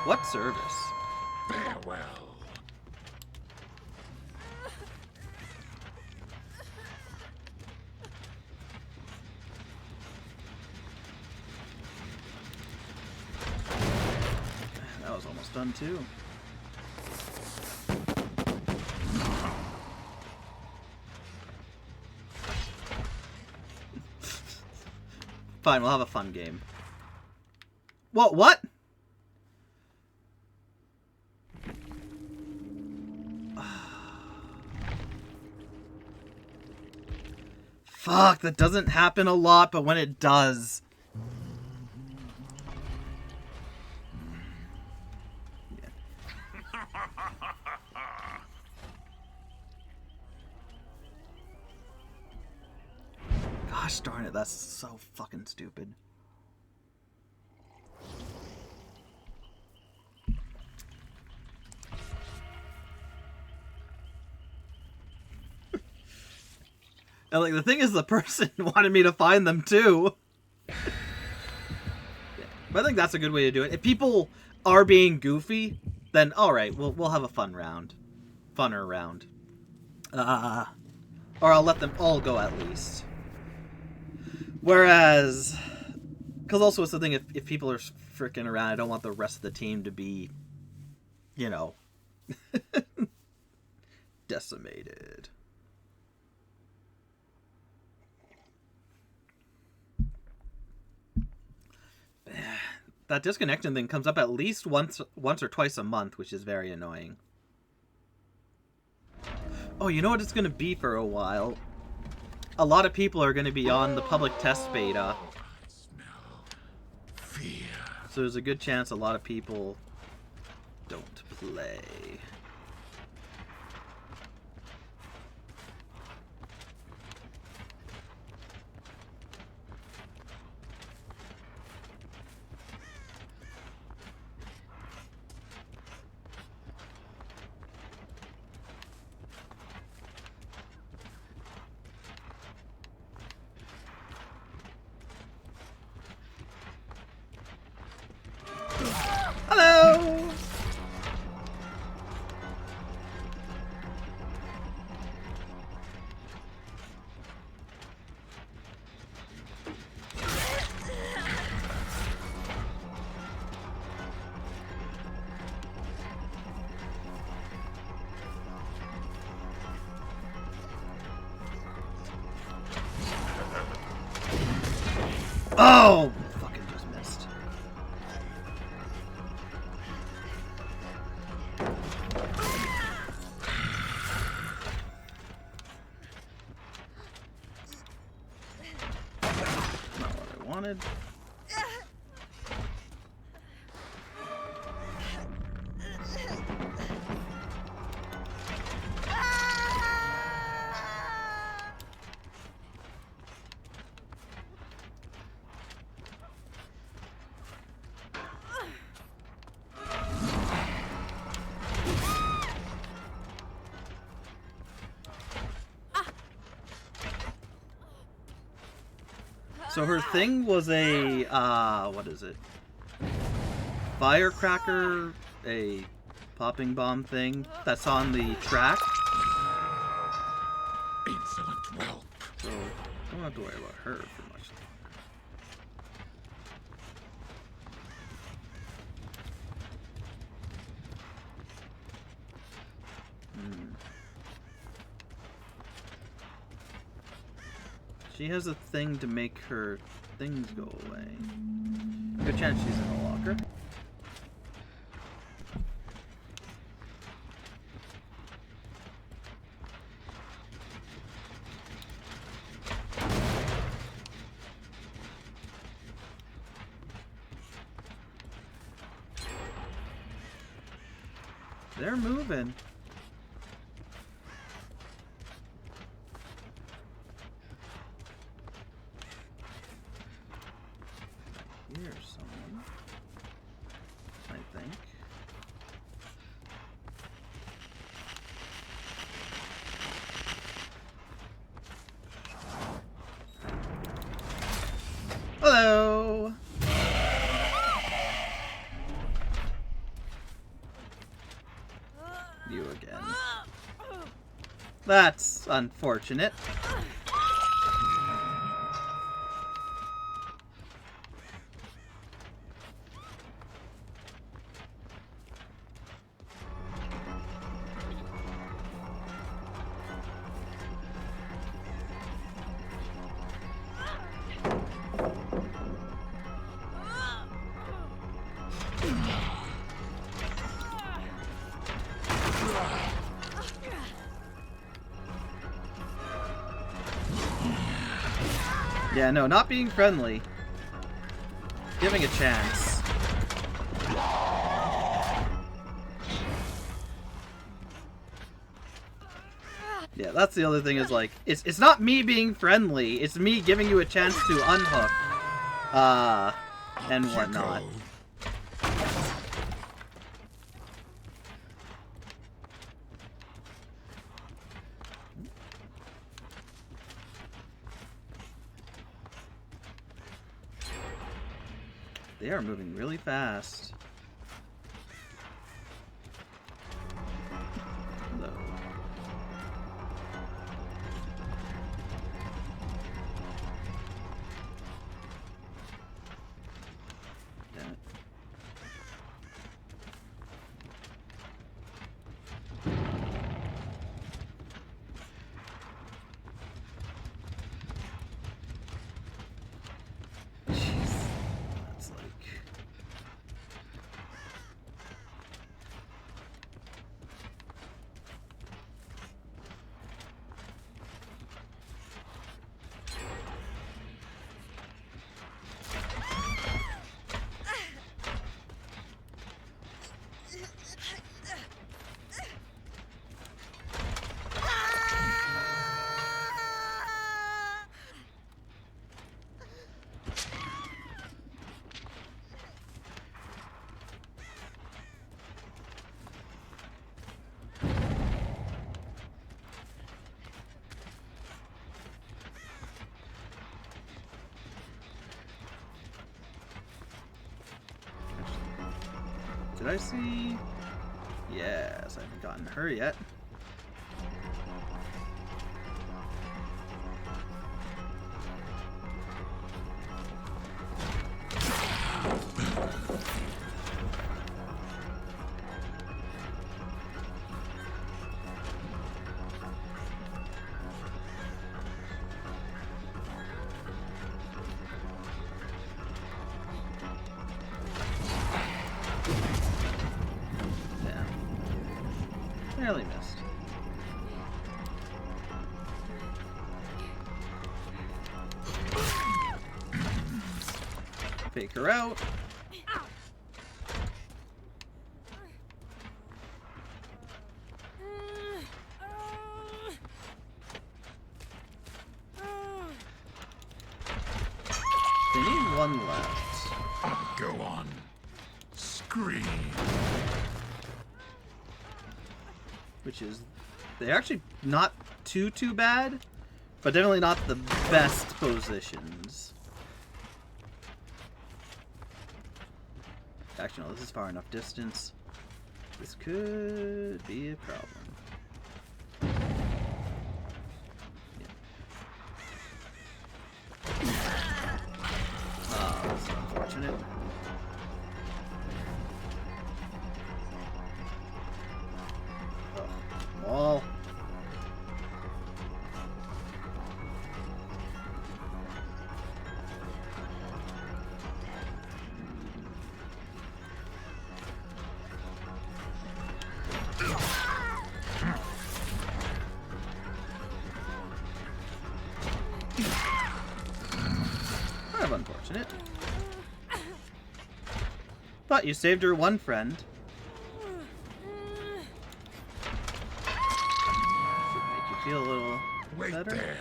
What service? Farewell. That was almost done too. Fine, we'll have a fun game. What? Fuck, that doesn't happen a lot, but when it does... Yeah. God, Gosh darn it, that's so fucking stupid. And like the thing is, the person wanted me to find them too. Yeah. But I think that's a good way to do it. If people are being goofy, then all right, we'll have a fun round, funner round. Or I'll let them all go at least. Whereas, because also it's the thing, if people are freaking around, I don't want the rest of the team to be, you know, decimated. That disconnecting thing comes up at least once or twice a month, which is very annoying. Oh, you know what it's going to be for a while? A lot of people are going to be on the public test beta. I smell fear. So there's a good chance a lot of people don't play. Hello! Oh! Fucking just missed. Not what I wanted. So her thing was a, what is it? Firecracker, a popping bomb thing that's on the track. Insolent whelp. So don't have to worry about her for much longer. She has a thing to make her things go away. Good chance she's in a locker. They're moving. Here's someone, I think. Hello! You again. That's unfortunate. Yeah, no, not being friendly. Giving a chance. Yeah, that's the other thing is like it's not me being friendly. It's me giving you a chance to unhook, and whatnot. They are moving really fast. Hello. Damn it. Jeez. That's like... Did I see? Yes, I haven't gotten her yet. Barely missed. Fake her out. They need one left. Go on. Scream. Which is, they're actually not too bad, but definitely not the best positions. Actually, no, this is far enough distance. This could be a problem. Yeah. Oh, that's unfortunate. Wall. Kind of unfortunate. But you saved her one friend. Feel a little Wait better. there.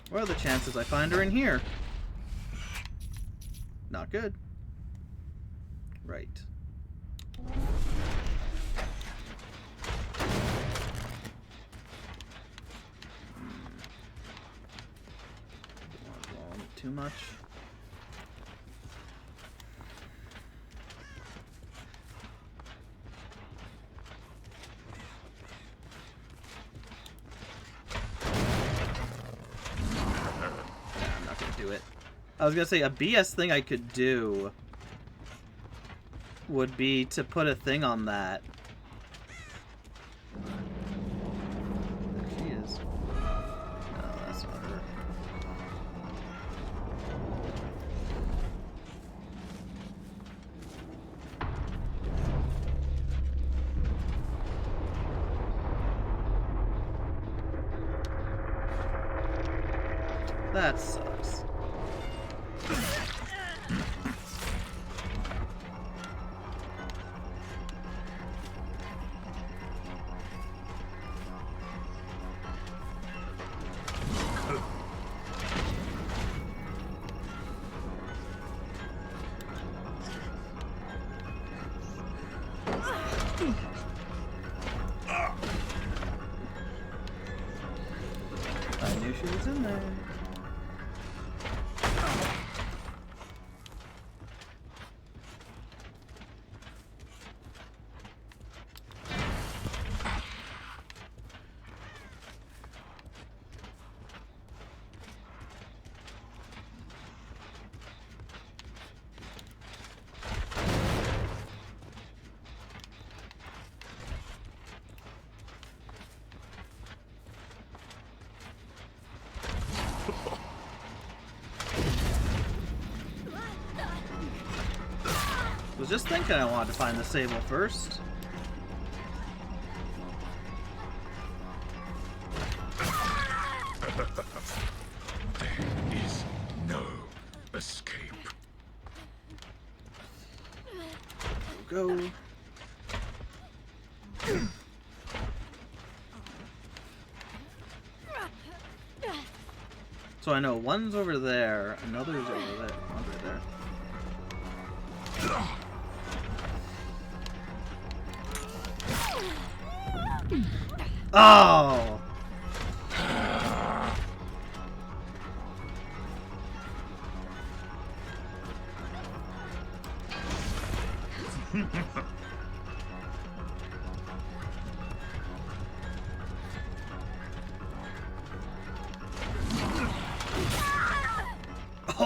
What are the chances I find her in here? Not good. Right. Too much. I'm not gonna do it. I was gonna say a BS thing I could do would be to put a thing on that. There she is. No, that's not her. That sucks. I knew she was in there. Was just thinking I wanted to find the Sable first. There is no escape. Go. So I know one's over there, another's over there, over there. Oh!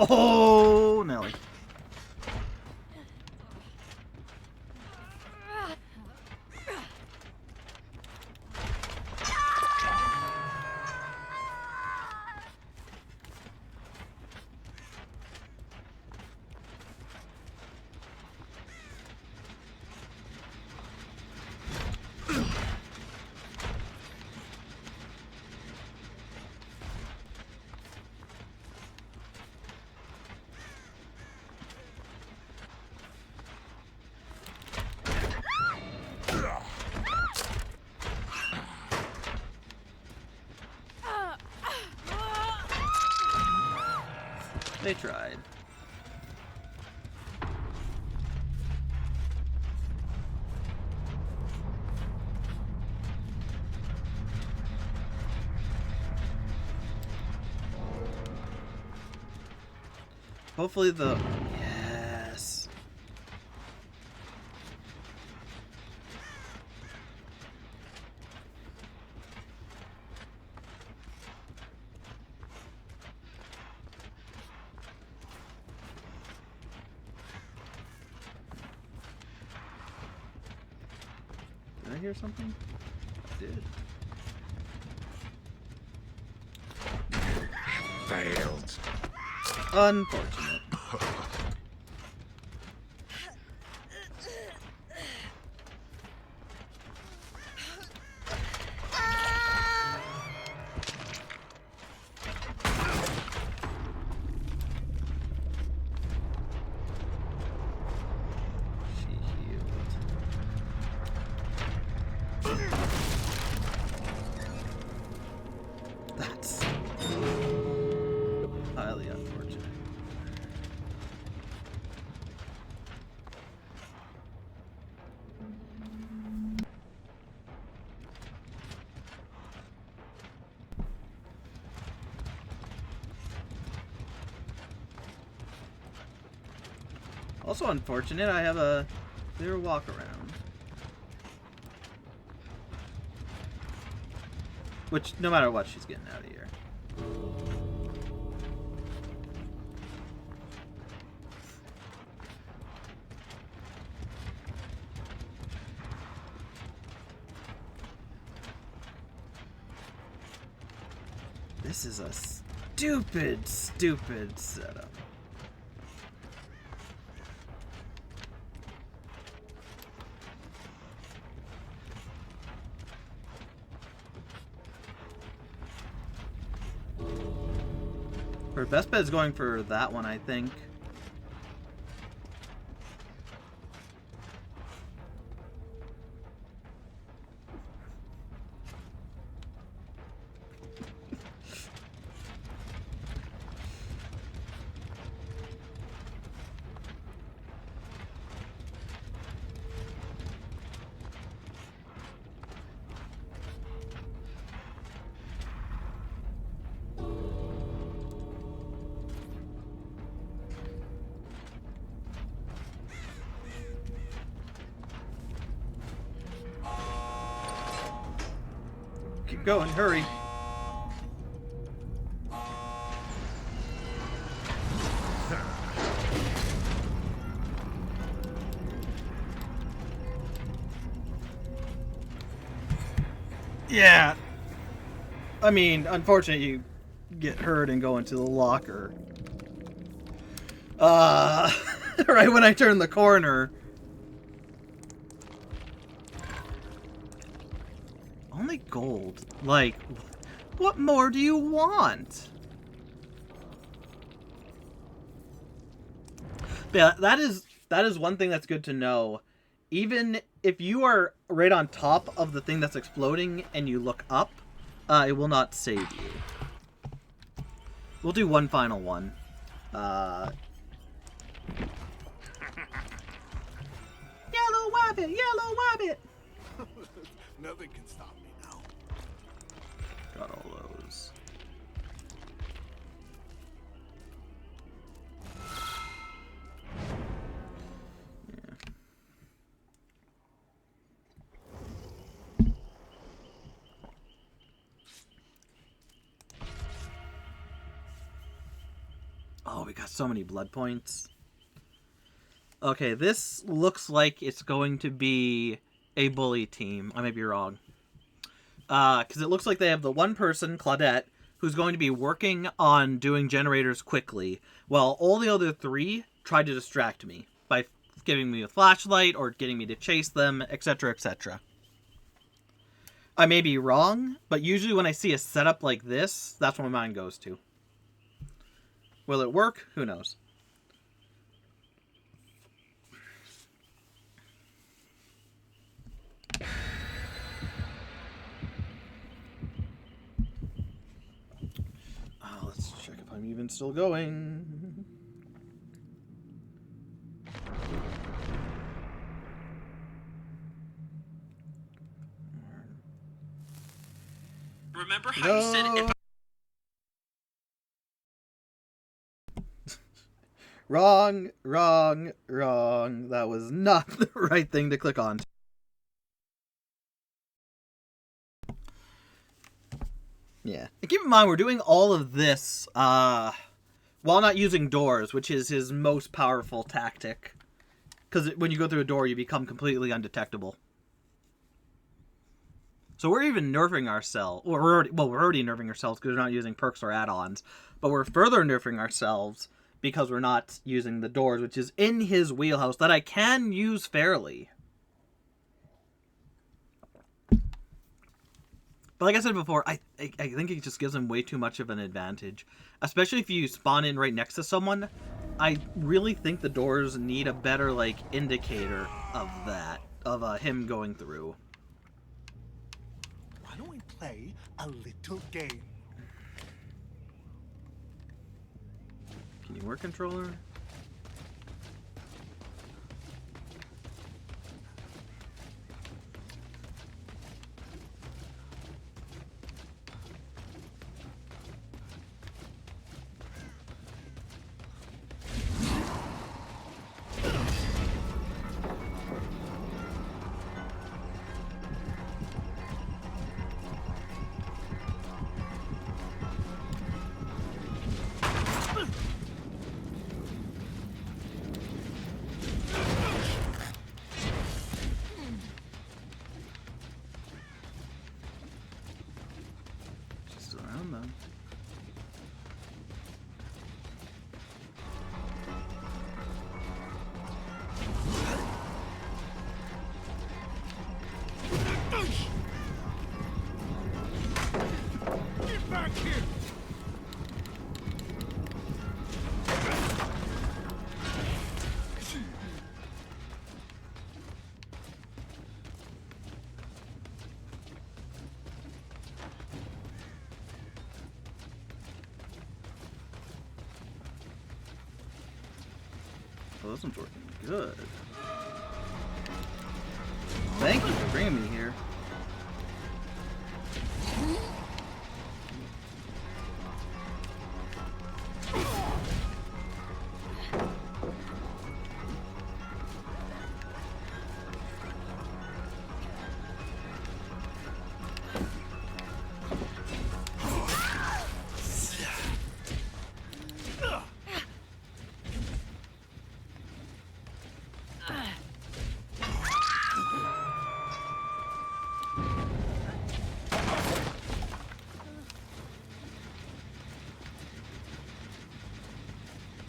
Oh, Nelly. They tried. Hopefully the... Yes. Did I hear something? I did. Failed. Unfortunate. She healed. That's highly unfortunate. Also unfortunate, I have a clear walk around. Which, no matter what, she's getting out of here. This is a stupid, stupid setup. Her best bet is going for that one, I think. Keep going, hurry. Yeah. I mean, unfortunately, you get hurt and go into the locker. Right when I turn the corner. Only gold. Like, what more do you want? Yeah, that is one thing that's good to know. Even if you are right on top of the thing that's exploding and you look up, it will not save you. We'll do one final one. Yellow wabbit! Yellow wabbit! Nothing can stop me now. Got all those. Yeah. Oh, we got so many blood points. Okay, this looks like it's going to be a bully team. I may be wrong. Because it looks like they have the one person, Claudette, who's going to be working on doing generators quickly, while all the other three try to distract me by giving me a flashlight or getting me to chase them, etc., etc. I may be wrong, but usually when I see a setup like this, that's what my mind goes to. Will it work? Who knows? Let's check if I'm even still going. Remember how you said if Wrong. That was not the right thing to click on. Yeah. And keep in mind, we're doing all of this while not using doors, which is his most powerful tactic. Because when you go through a door, you become completely undetectable. So we're even nerfing ourselves. We're already nerfing ourselves because we're not using perks or add-ons. But we're further nerfing ourselves because we're not using the doors, which is in his wheelhouse that I can use fairly. But like I said before, I think it just gives him way too much of an advantage. Especially if you spawn in right next to someone. I really think the doors need a better, like, indicator of that. Of him going through. Why don't we play a little game? Can you work controller? Just around them. Get back here! Well, this one's working good. Thank you for bringing me here.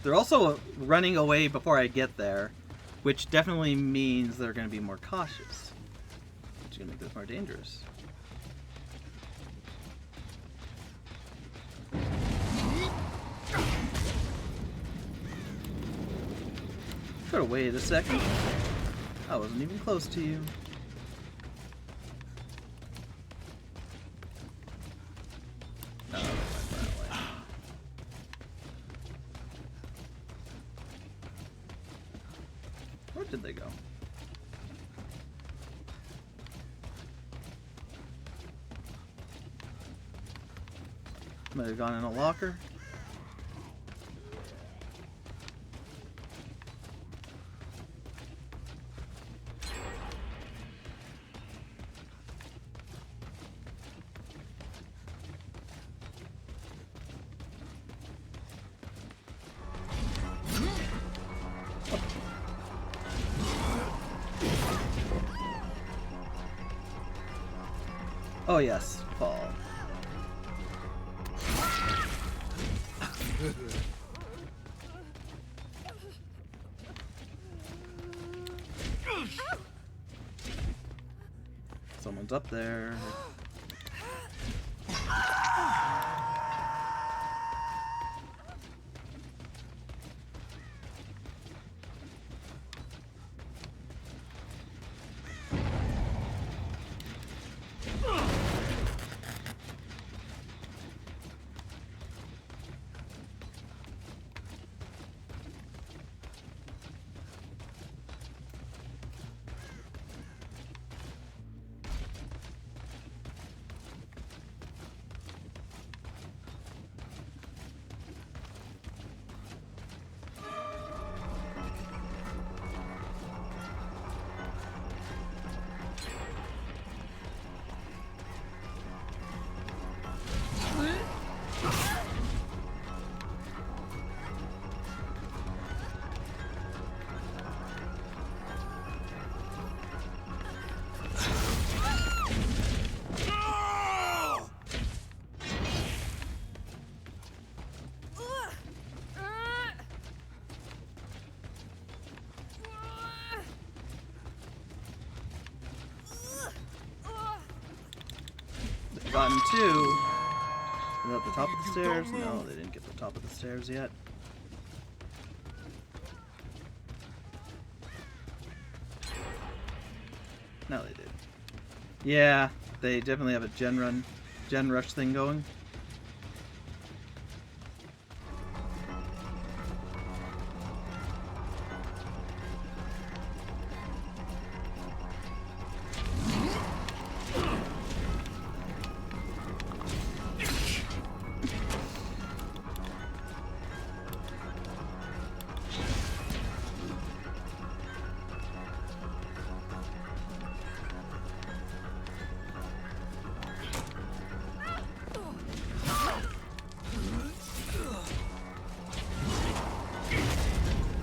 They're also running away before I get there, which definitely means they're going to be more cautious, which is going to make this more dangerous. Could have waited a second. I wasn't even close to you. No, they went that way. Where did they go? Might have gone in a locker. Oh yes, fall. Someone's up there. Gotten two. Is that the top of the stairs? No, they didn't get the top of the stairs yet. No, they did. Yeah, they definitely have a gen rush thing going.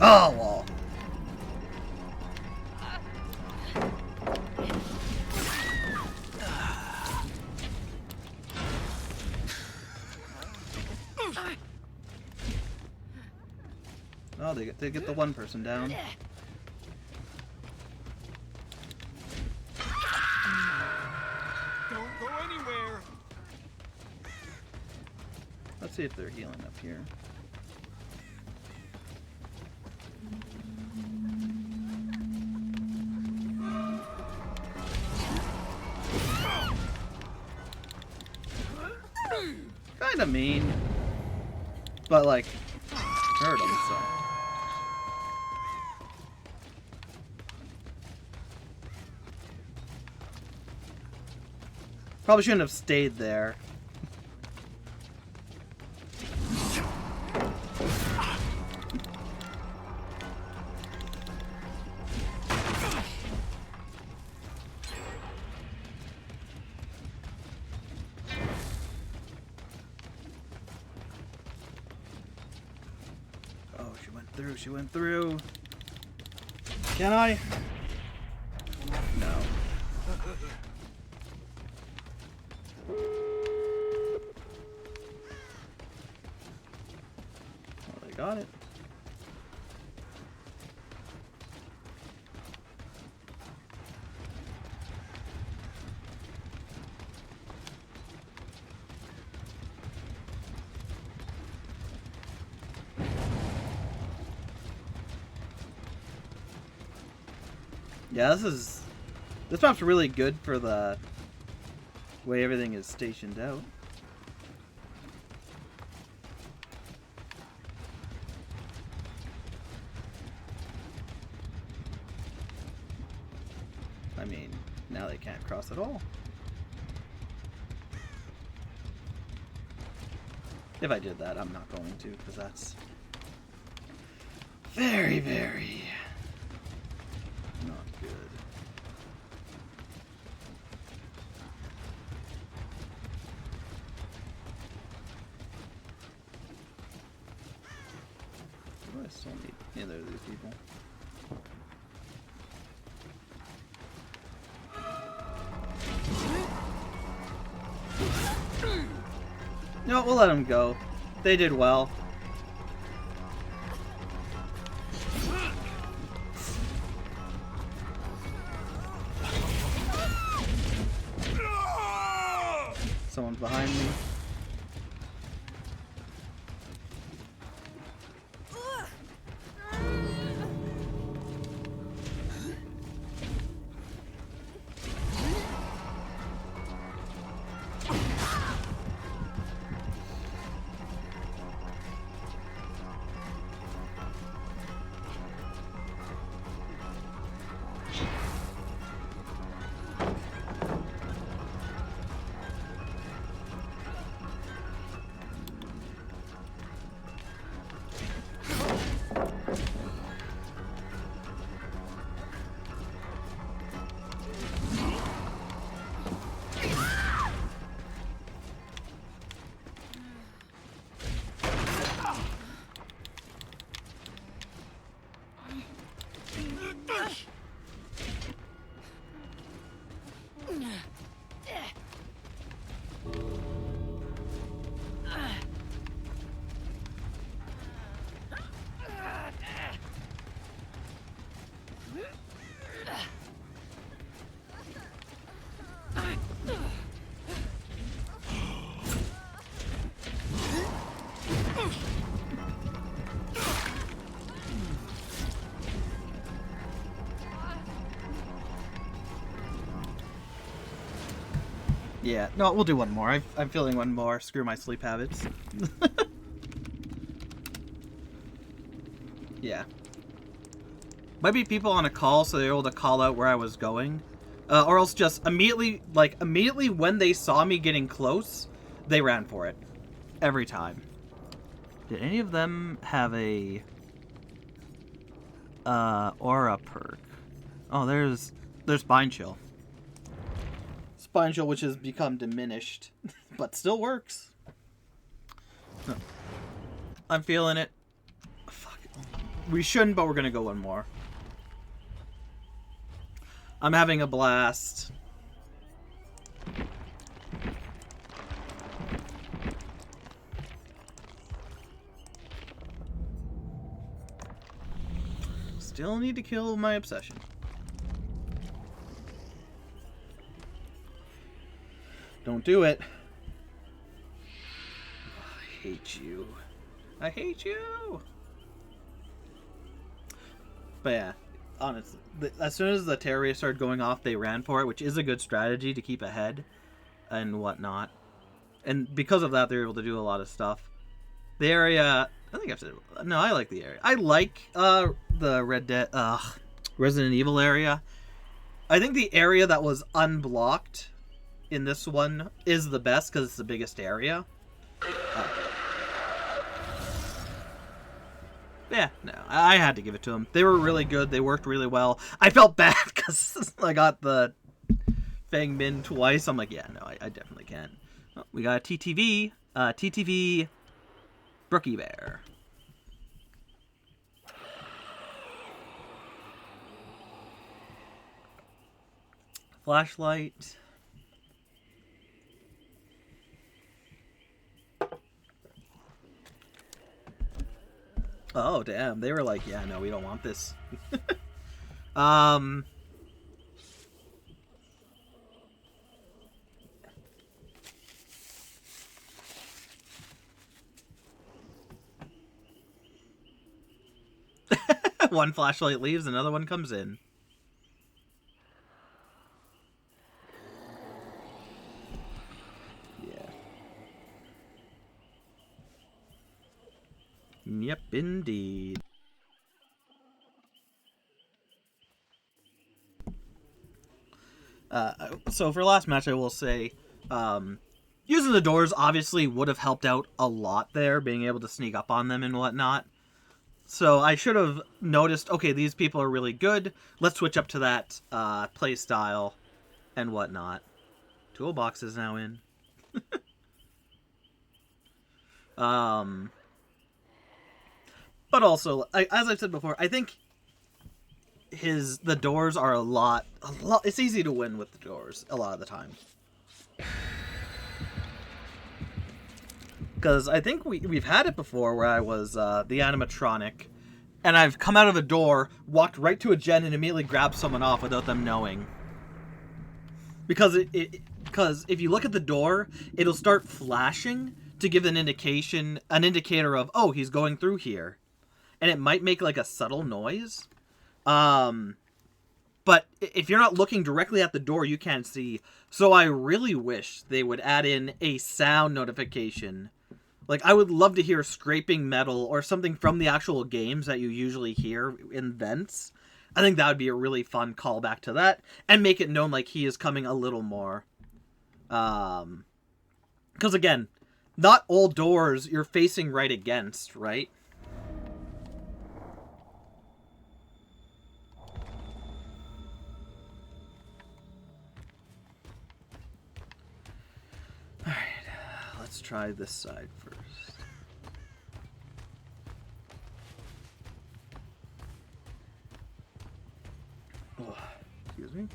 Oh, wall. Oh, they get the one person down. Don't go anywhere. Let's see if they're healing up here. Kinda mean, but like hurt him, so Probably shouldn't have stayed there. Oh, she went through. She went through. Can I? No. Well, they got it. Yeah, this map's really good for the way everything is stationed out. I mean, now they can't cross at all. If I did that, I'm not going to, because that's very, very not good. I still need neither of these people. No, we'll let them go. They did well. Someone's behind me. Yeah, no, we'll do one more. I'm feeling one more. Screw my sleep habits. Yeah. Might be people on a call, so they're able to call out where I was going. Or else just immediately when they saw me getting close, they ran for it. Every time. Did any of them have a aura perk? Oh, there's Spine Chill. Spine Chill, which has become diminished, but still works. No. I'm feeling it. Fuck. We shouldn't, but we're gonna go one more. I'm having a blast. Still need to kill my obsession. Don't do it. I hate you. I hate you. But yeah, honestly, as soon as the terrorists started going off, they ran for it, which is a good strategy to keep ahead and whatnot. And because of that, they're able to do a lot of stuff. The area, I think I've said, no, I like the area. I like the Resident Evil area. I think the area that was unblocked in this one is the best because it's the biggest area. Yeah, no, I had to give it to them. They were really good. They worked really well. I felt bad because I got the Fang Min twice. I'm like, yeah, no, I definitely can't. Oh, we got a TTV. TTV Brookie Bear. Flashlight. Oh, damn. They were like, yeah, no, we don't want this. One flashlight leaves, another one comes in. Yeah. Yep, indeed. So for last match, I will say, using the doors obviously would have helped out a lot there, being able to sneak up on them and whatnot. So I should have noticed, okay, these people are really good. Let's switch up to that play style and whatnot. Toolbox is now in. But also, as I've said before, I think the doors are a lot. It's easy to win with the doors a lot of the time. Because I think we've had it before where I was the animatronic, and I've come out of a door, walked right to a gen, and immediately grabbed someone off without them knowing. Because because if you look at the door, it'll start flashing to give an indicator of, oh, he's going through here, and it might make like a subtle noise. But if you're not looking directly at the door, you can't see. So I really wish they would add in a sound notification. Like, I would love to hear scraping metal or something from the actual games that you usually hear in vents. I think that would be a really fun callback to that, and make it known like he is coming a little more. Because again, not all doors you're facing right against, right? Alright, let's try this side first. Oh, excuse me.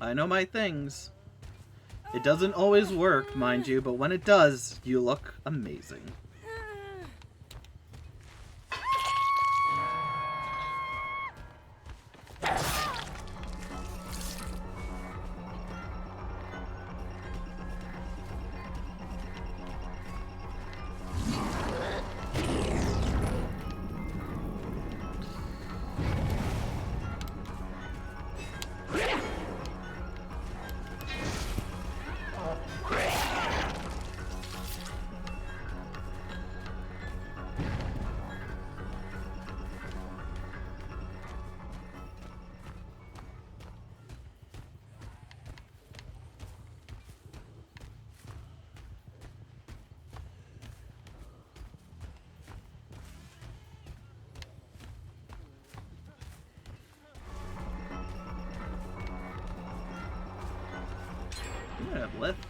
I know my things. It doesn't always work, mind you, but when it does, you look amazing. Yeah, left.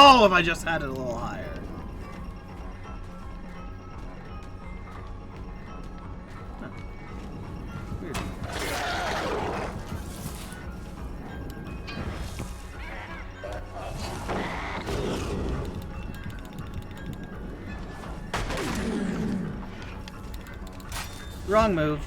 Oh, if I just had it a little higher. Huh. Weird. Wrong move.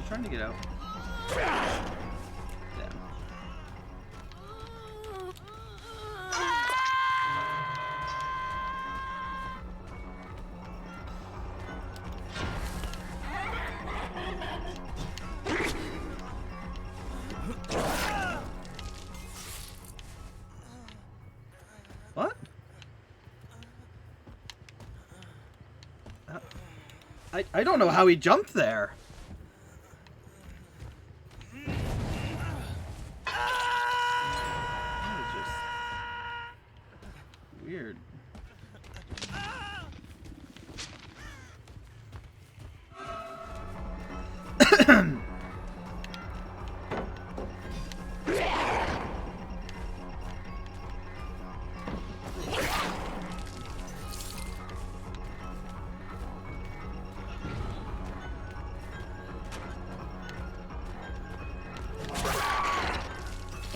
Trying to get out. Damn. What? I don't know how he jumped there. That was just weird.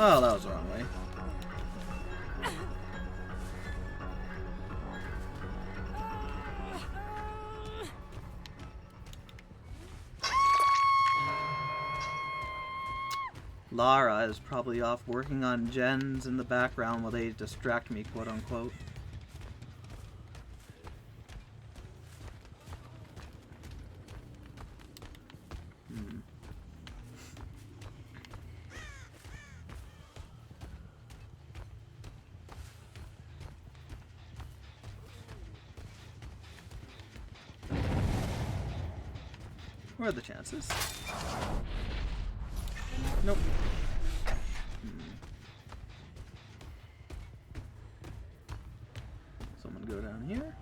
Oh, that was the wrong way. Lara is probably off working on gens in the background while they distract me, quote unquote. What are the chances? Nope. Someone go down here.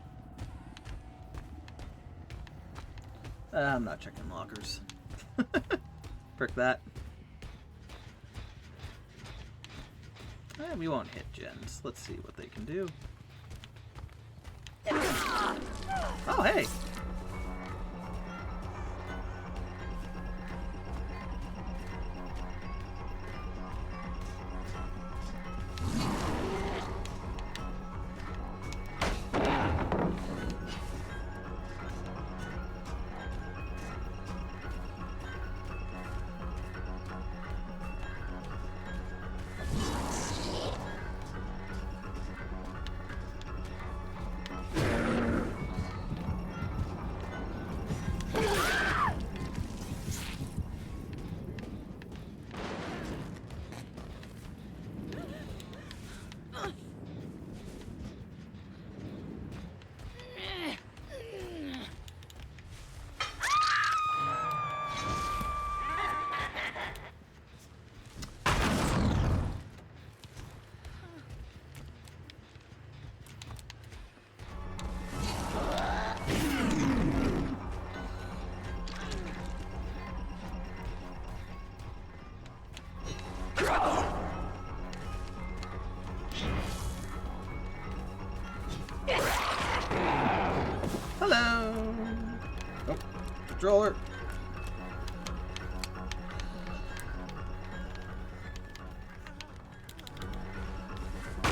I'm not checking lockers. Frick that. We won't hit gens. Let's see what they can do. Oh, hey! Hello! Oh, controller. Oh,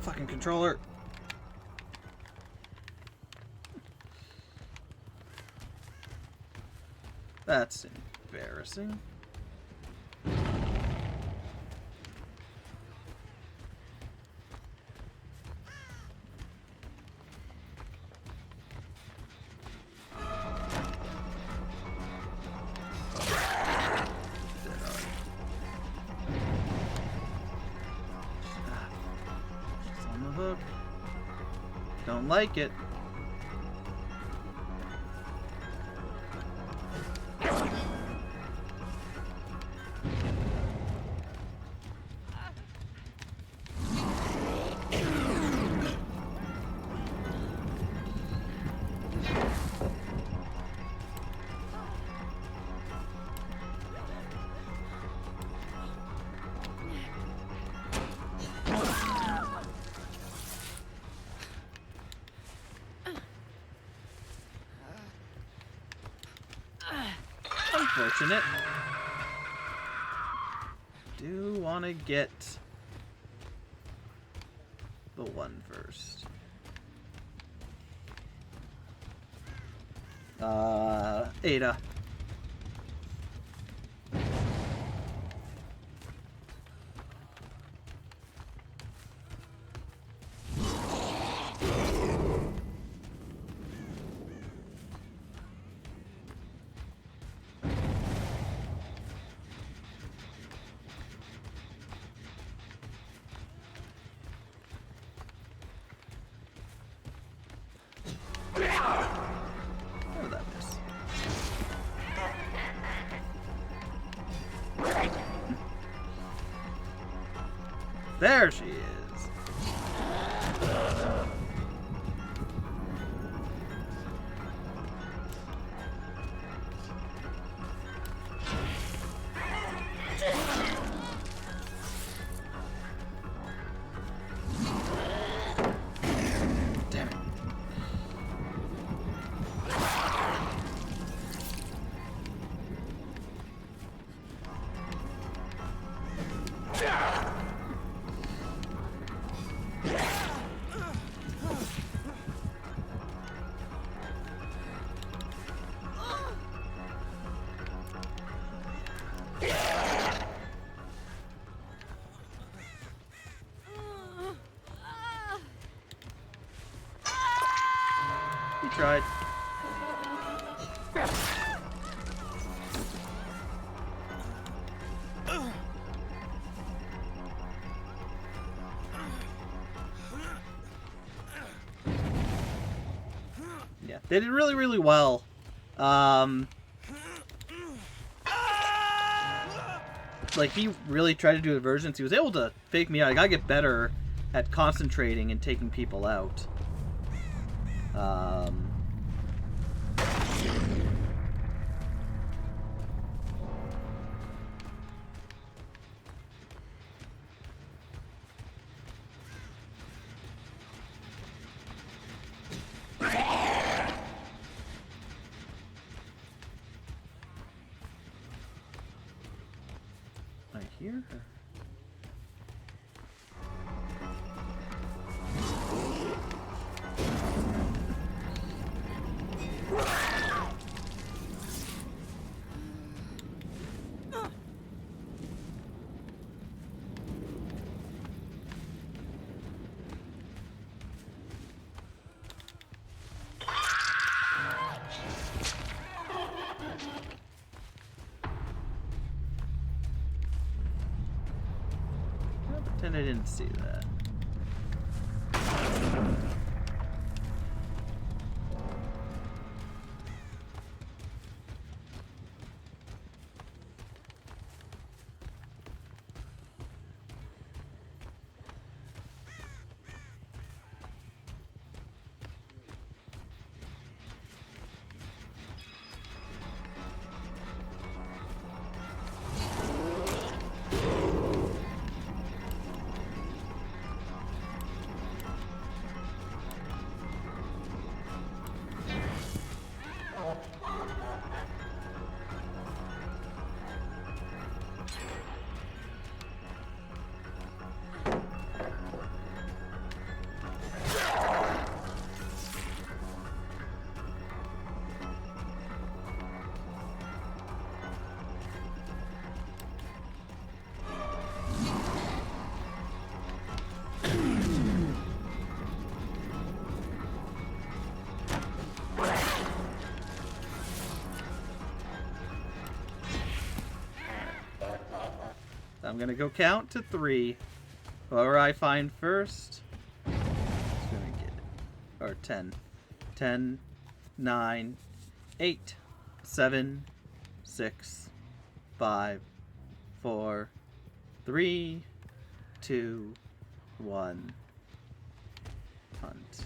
fucking controller. That's embarrassing. Don't like it. unfortunate. Do want to get the one first. Ada. Oh, that miss. There she is. Damn it. He tried. Yeah, they did really, really well. Like, he really tried to do diversions. He was able to fake me out. I gotta get better at concentrating and taking people out. Right here? I'll pretend I didn't see that. I'm gonna go count to 3. Whoever I find first is gonna get it. Or 10. 10, 9, 8, 7, 6, 5, 4, 3, 2, 1. Hunt.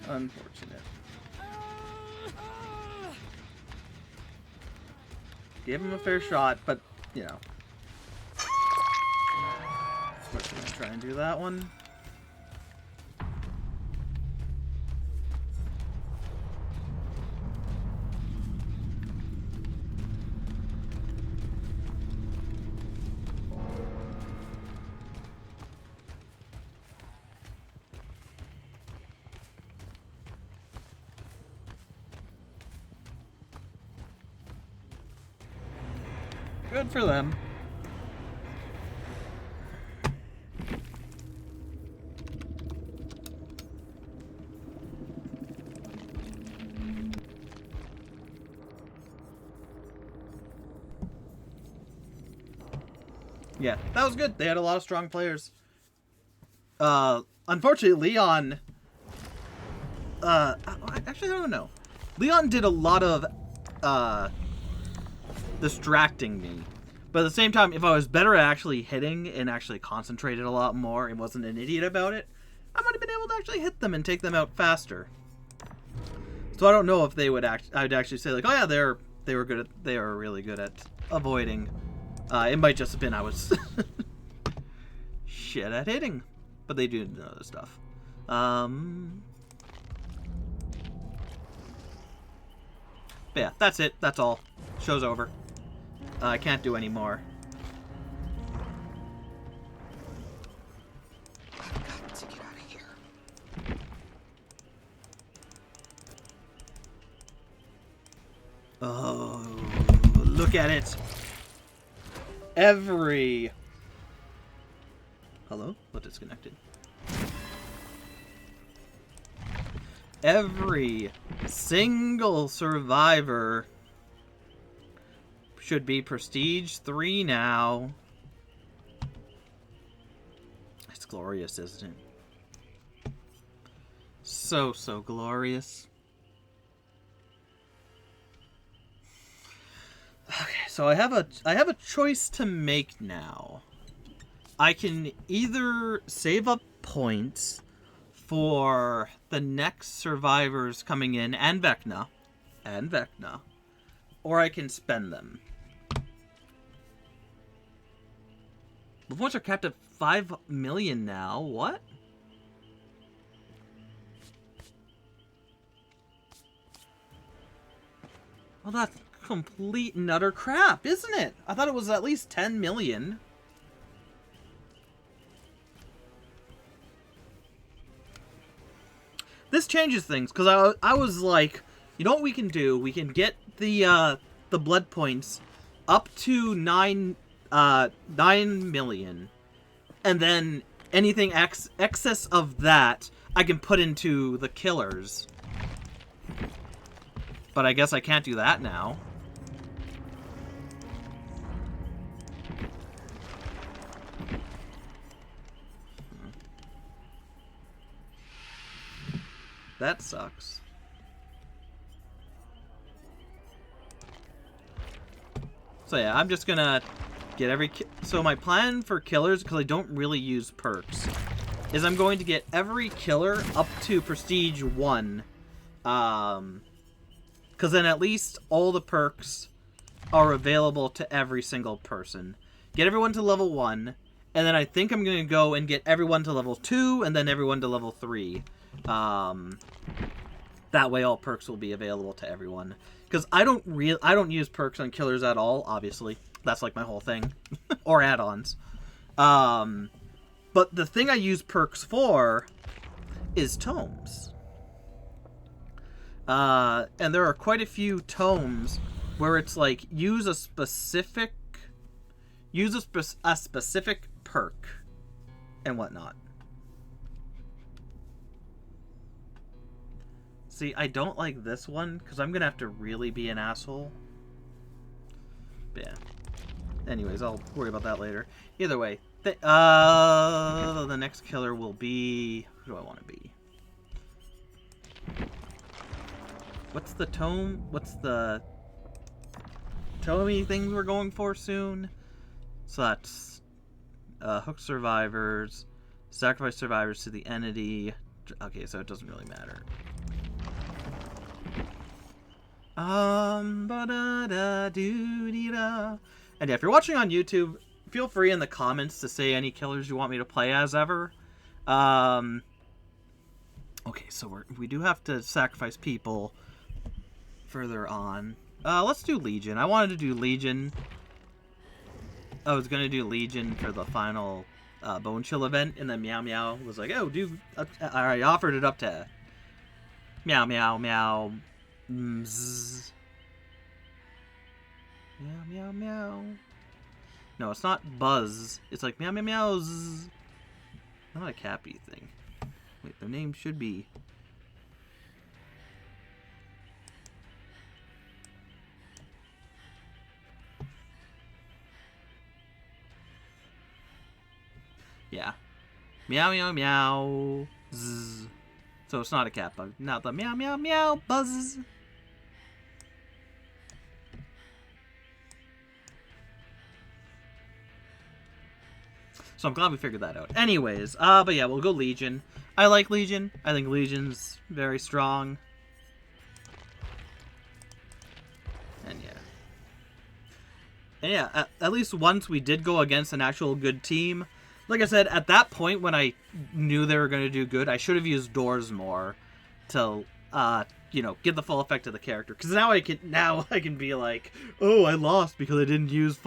Unfortunate. Gave him a fair shot, but, you know. We're going to try and do that one. Good for them. Yeah, that was good. They had a lot of strong players. Unfortunately, Leon... actually, I don't know. Leon did a lot of, distracting me. But at the same time, if I was better at actually hitting and actually concentrated a lot more and wasn't an idiot about it, I might have been able to actually hit them and take them out faster. So I don't know if they would I'd actually say like, oh yeah, they were really good at avoiding. It might just have been I was shit at hitting, but they do other stuff. But yeah, that's it. That's all. Show's over. I can't do any more. I've got to get out of here. Oh, look at it. Hello? What disconnected? Every single survivor should be Prestige 3 now. It's glorious, isn't it? So glorious. Okay, so I have a choice to make now. I can either save up points for the next survivors coming in and Vecna, or I can spend them. The points are capped at 5 million now. What? Well, that's complete and utter crap, isn't it? I thought it was at least 10 million. This changes things, because I was like, you know what we can do? We can get the blood points up to 9 million, and then anything excess of that I can put into the killers. But I guess I can't do that now. That sucks. So yeah, I'm just gonna get so my plan for killers, because I don't really use perks, is I'm going to get every killer up to Prestige 1. Because then at least all the perks are available to every single person. Get everyone to level 1, and then I think I'm going to go and get everyone to level 2, and then everyone to level 3. That way all perks will be available to everyone. Because I don't use perks on killers at all, obviously. That's like my whole thing. Or add-ons. But the thing I use perks for is tomes. And there are quite a few tomes where it's like, use a specific perk and whatnot. See, I don't like this one because I'm gonna have to really be an asshole. But yeah. Anyways, I'll worry about that later. Either way, the next killer will be, who do I want to be? What's the tome? What's the tomey thing we're going for soon? So that's hook survivors, sacrifice survivors to the entity. Okay, so it doesn't really matter. Ba-da-da-doo-dee-da. And yeah, if you're watching on YouTube, feel free in the comments to say any killers you want me to play as ever. Okay, so we do have to sacrifice people further on. Let's do Legion. I wanted to do Legion. I was gonna do Legion for the final Bone Chill event, and then Meow Meow was like, "Oh, dude, I offered it up to Meow Meow Meow, Zzz. Meow Meow Meow." No, it's not Buzz. It's like Meow Meow Meow. Zzz. Not a Cappy thing. Wait, their name should be. Yeah. Meow Meow Meow. Zzz. So it's not a cat bug. Not the Meow Meow Meow Buzz. So I'm glad we figured that out. Anyways, but yeah, we'll go Legion. I like Legion. I think Legion's very strong. And yeah, at least once we did go against an actual good team. Like I said, at that point when I knew they were going to do good, I should have used doors more to, you know, get the full effect of the character. Because now I can be like, oh, I lost because I didn't use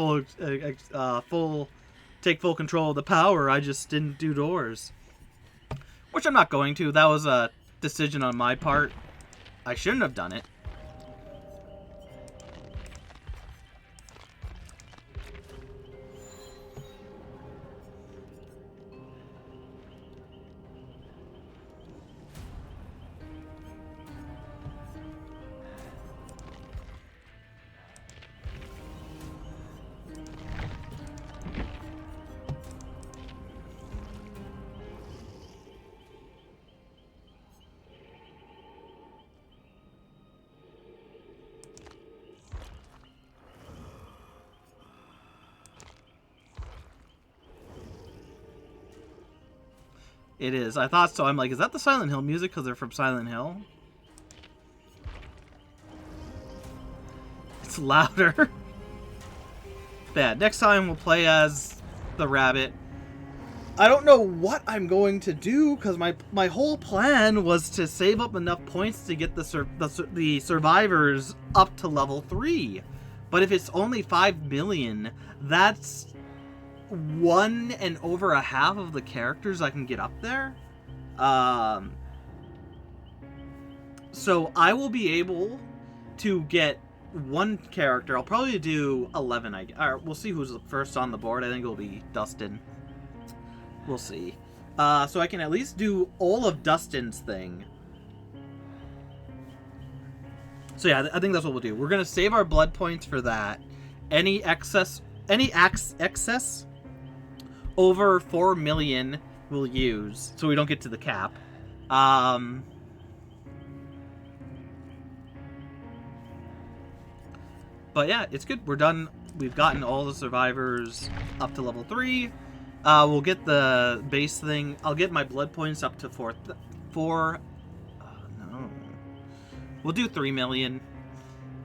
take full control of the power. I just didn't do doors. Which I'm not going to. That was a decision on my part. I shouldn't have done it. It is. I thought so. I'm like, is that the Silent Hill music because they're from Silent Hill? It's louder. Bad. Next time we'll play as the rabbit. I don't know what I'm going to do because my whole plan was to save up enough points to get the survivors up to level 3. But if it's only 5 million, that's 1 and over a half of the characters I can get up there. So I will be able to get 1 character. I'll probably do 11. We'll see who's first on the board. I think it'll be Dustin. We'll see. So I can at least do all of Dustin's thing. So yeah, I think that's what we'll do. We're gonna save our blood points for that. Any excess over 4 million we'll use, so we don't get to the cap. But yeah, it's good. We're done. We've gotten all the survivors up to level 3. We'll get the base thing. I'll get my blood points up to 4. No. We'll do 3 million.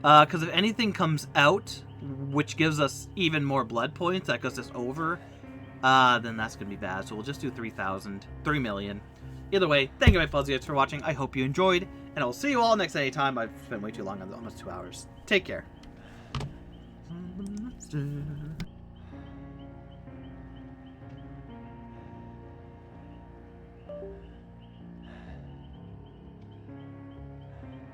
Because if anything comes out, which gives us even more blood points, that goes us over, then that's going to be bad. So we'll just do 3,000. 3 million. Either way, thank you, my fuzzies, for watching. I hope you enjoyed, and I will see you all next time. I've spent way too long, almost 2 hours. Take care.